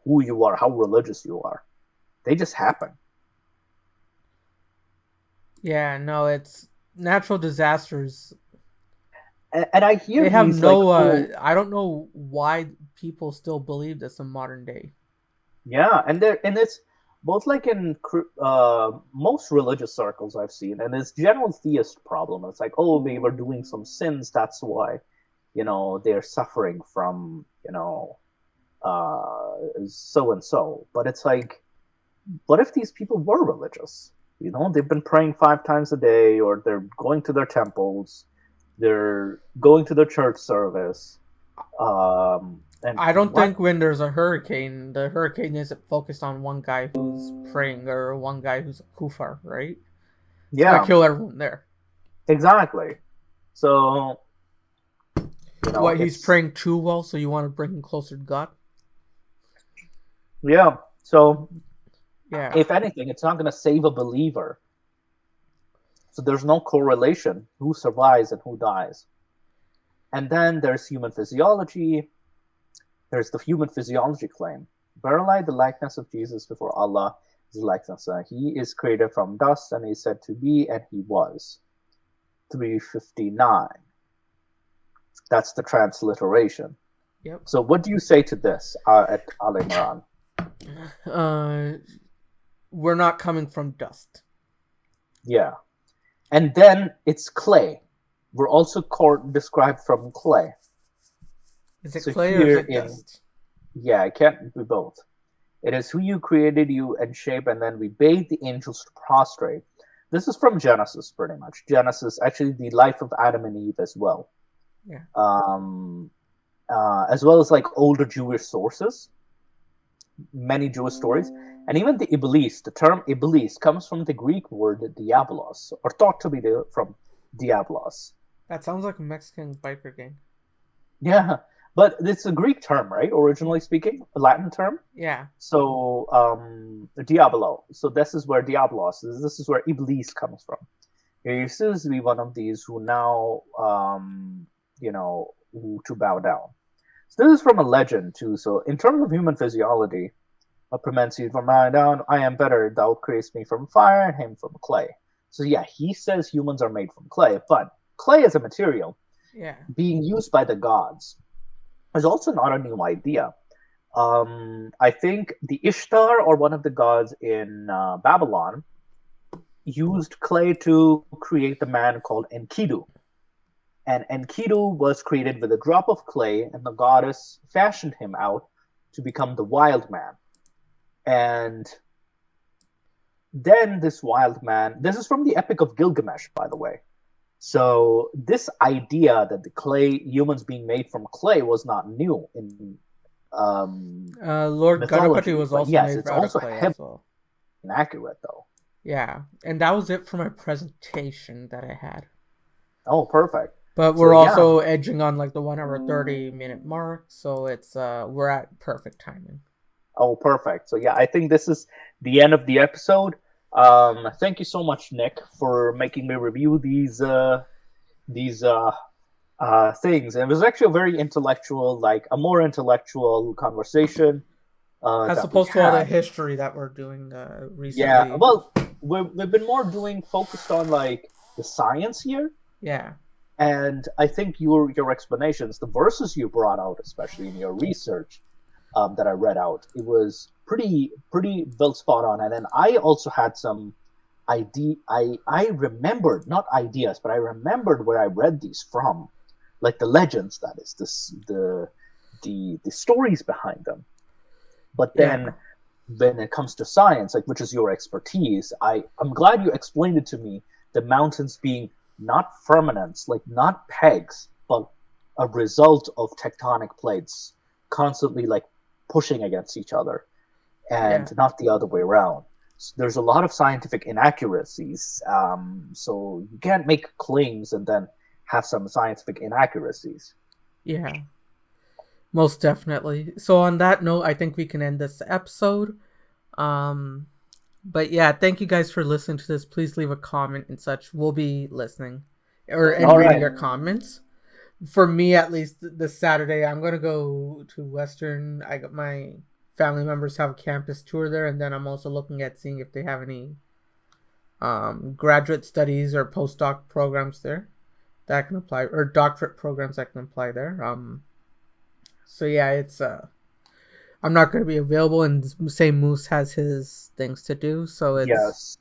C: who you are, how religious you are. They just happen.
B: Yeah, no, it's natural disasters.
C: And I hear
B: they have no. I don't know why people still believe this in modern day.
C: Yeah, and it's both like in most religious circles I've seen, and it's general theist problem. It's like, oh, they were doing some sins, that's why, they're suffering from, so and so. But it's like, what if these people were religious? They've been praying 5 times a day, or they're going to their temples. They're going to the church service. And
B: I don't think when there's a hurricane, the hurricane isn't focused on one guy who's praying or one guy who's a kufar, right? It's gonna kill everyone there.
C: Exactly. So,
B: he's praying too well, so you want to bring him closer to God?
C: Yeah. So,
B: if
C: anything, it's not going to save a believer. So there's no correlation who survives and who dies. And then there's human physiology. There's the human physiology claim. Verily, the likeness of Jesus before Allah is likeness. He is created from dust, and he is said to be, and he was. 359. That's the transliteration.
B: Yep.
C: So what do you say to this at Al Imran?
B: We're not coming from dust.
C: Yeah. And then it's clay. We're also described from clay.
B: Is it clay or is it dust?
C: Yeah, it can't be both. It is who you created you and shape, and then we bade the angels to prostrate. This is from Genesis, pretty much. Genesis, actually the life of Adam and Eve as well.
B: Yeah.
C: as well as like older Jewish sources, many Jewish stories, and even the Iblis. The term Iblis comes from the Greek word diabolos, or thought to be from diablos.
B: That sounds like a Mexican biker gang.
C: Yeah, but it's a Greek term, right? Originally speaking, a Latin term.
B: Yeah.
C: So, diabolo. So this is where diablos. This is where Iblis comes from. He used to be one of these who now, who to bow down. So this is from a legend too. So in terms of human physiology, what prevents you from bowing down? I am better. Thou createst me from fire and him from clay. So yeah, he says humans are made from clay, but clay as a material being used by the gods is also not a new idea. I think the Ishtar, or one of the gods in Babylon, used clay to create the man called Enkidu. And Enkidu was created with a drop of clay, and the goddess fashioned him out to become the wild man. And then this wild man, this is from the Epic of Gilgamesh, by the way. So this idea that the clay, humans being made from clay, was not new in
B: Lord
C: mythology.
B: Ganapati was
C: But
B: also
C: yes,
B: made
C: it's
B: out of
C: also
B: clay as
C: heavily
B: well.
C: inaccurate, though.
B: Yeah, and that was it for my presentation that I had.
C: Oh, perfect.
B: But we're also edging on like the 1 hour 30-minute mark, so it's we're at perfect timing.
C: Oh, perfect. So yeah, I think this is the end of the episode. Thank you so much, Nick, for making me review these things. It was actually a very intellectual, like a more intellectual conversation.
B: As opposed to all the history that we're doing recently.
C: Yeah, well, we've been more focused on like the science here.
B: Yeah.
C: And I think your explanations, the verses you brought out, especially in your research that I read out, it was pretty well spot on. And then I also had some idea. I remembered, not ideas, but I remembered where I read these from, like the legends. That is the stories behind them. But then when it comes to science, like which is your expertise, I'm glad you explained it to me. The mountains being not firmaments, like not pegs, but a result of tectonic plates constantly like pushing against each other, and not the other way around. So there's a lot of scientific inaccuracies. So you can't make claims and then have some scientific inaccuracies.
B: Yeah, most definitely. So on that note, I think we can end this episode. But yeah, thank you guys for listening to this. Please leave a comment and such. We'll be listening and reading your comments. For me, at least, this Saturday, I'm going to go to Western. I got my family members have a campus tour there, and then I'm also looking at seeing if they have any graduate studies or postdoc programs there that can apply, or doctorate programs that can apply there. So yeah, it's I'm not going to be available, and say Moose has his things to do, so it's...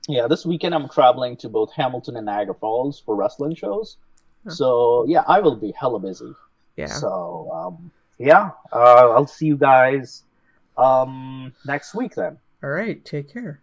C: Yeah, this weekend I'm traveling to both Hamilton and Niagara Falls for wrestling shows. So, yeah, I will be hella busy.
B: Yeah.
C: So, I'll see you guys next week then.
B: All right, take care.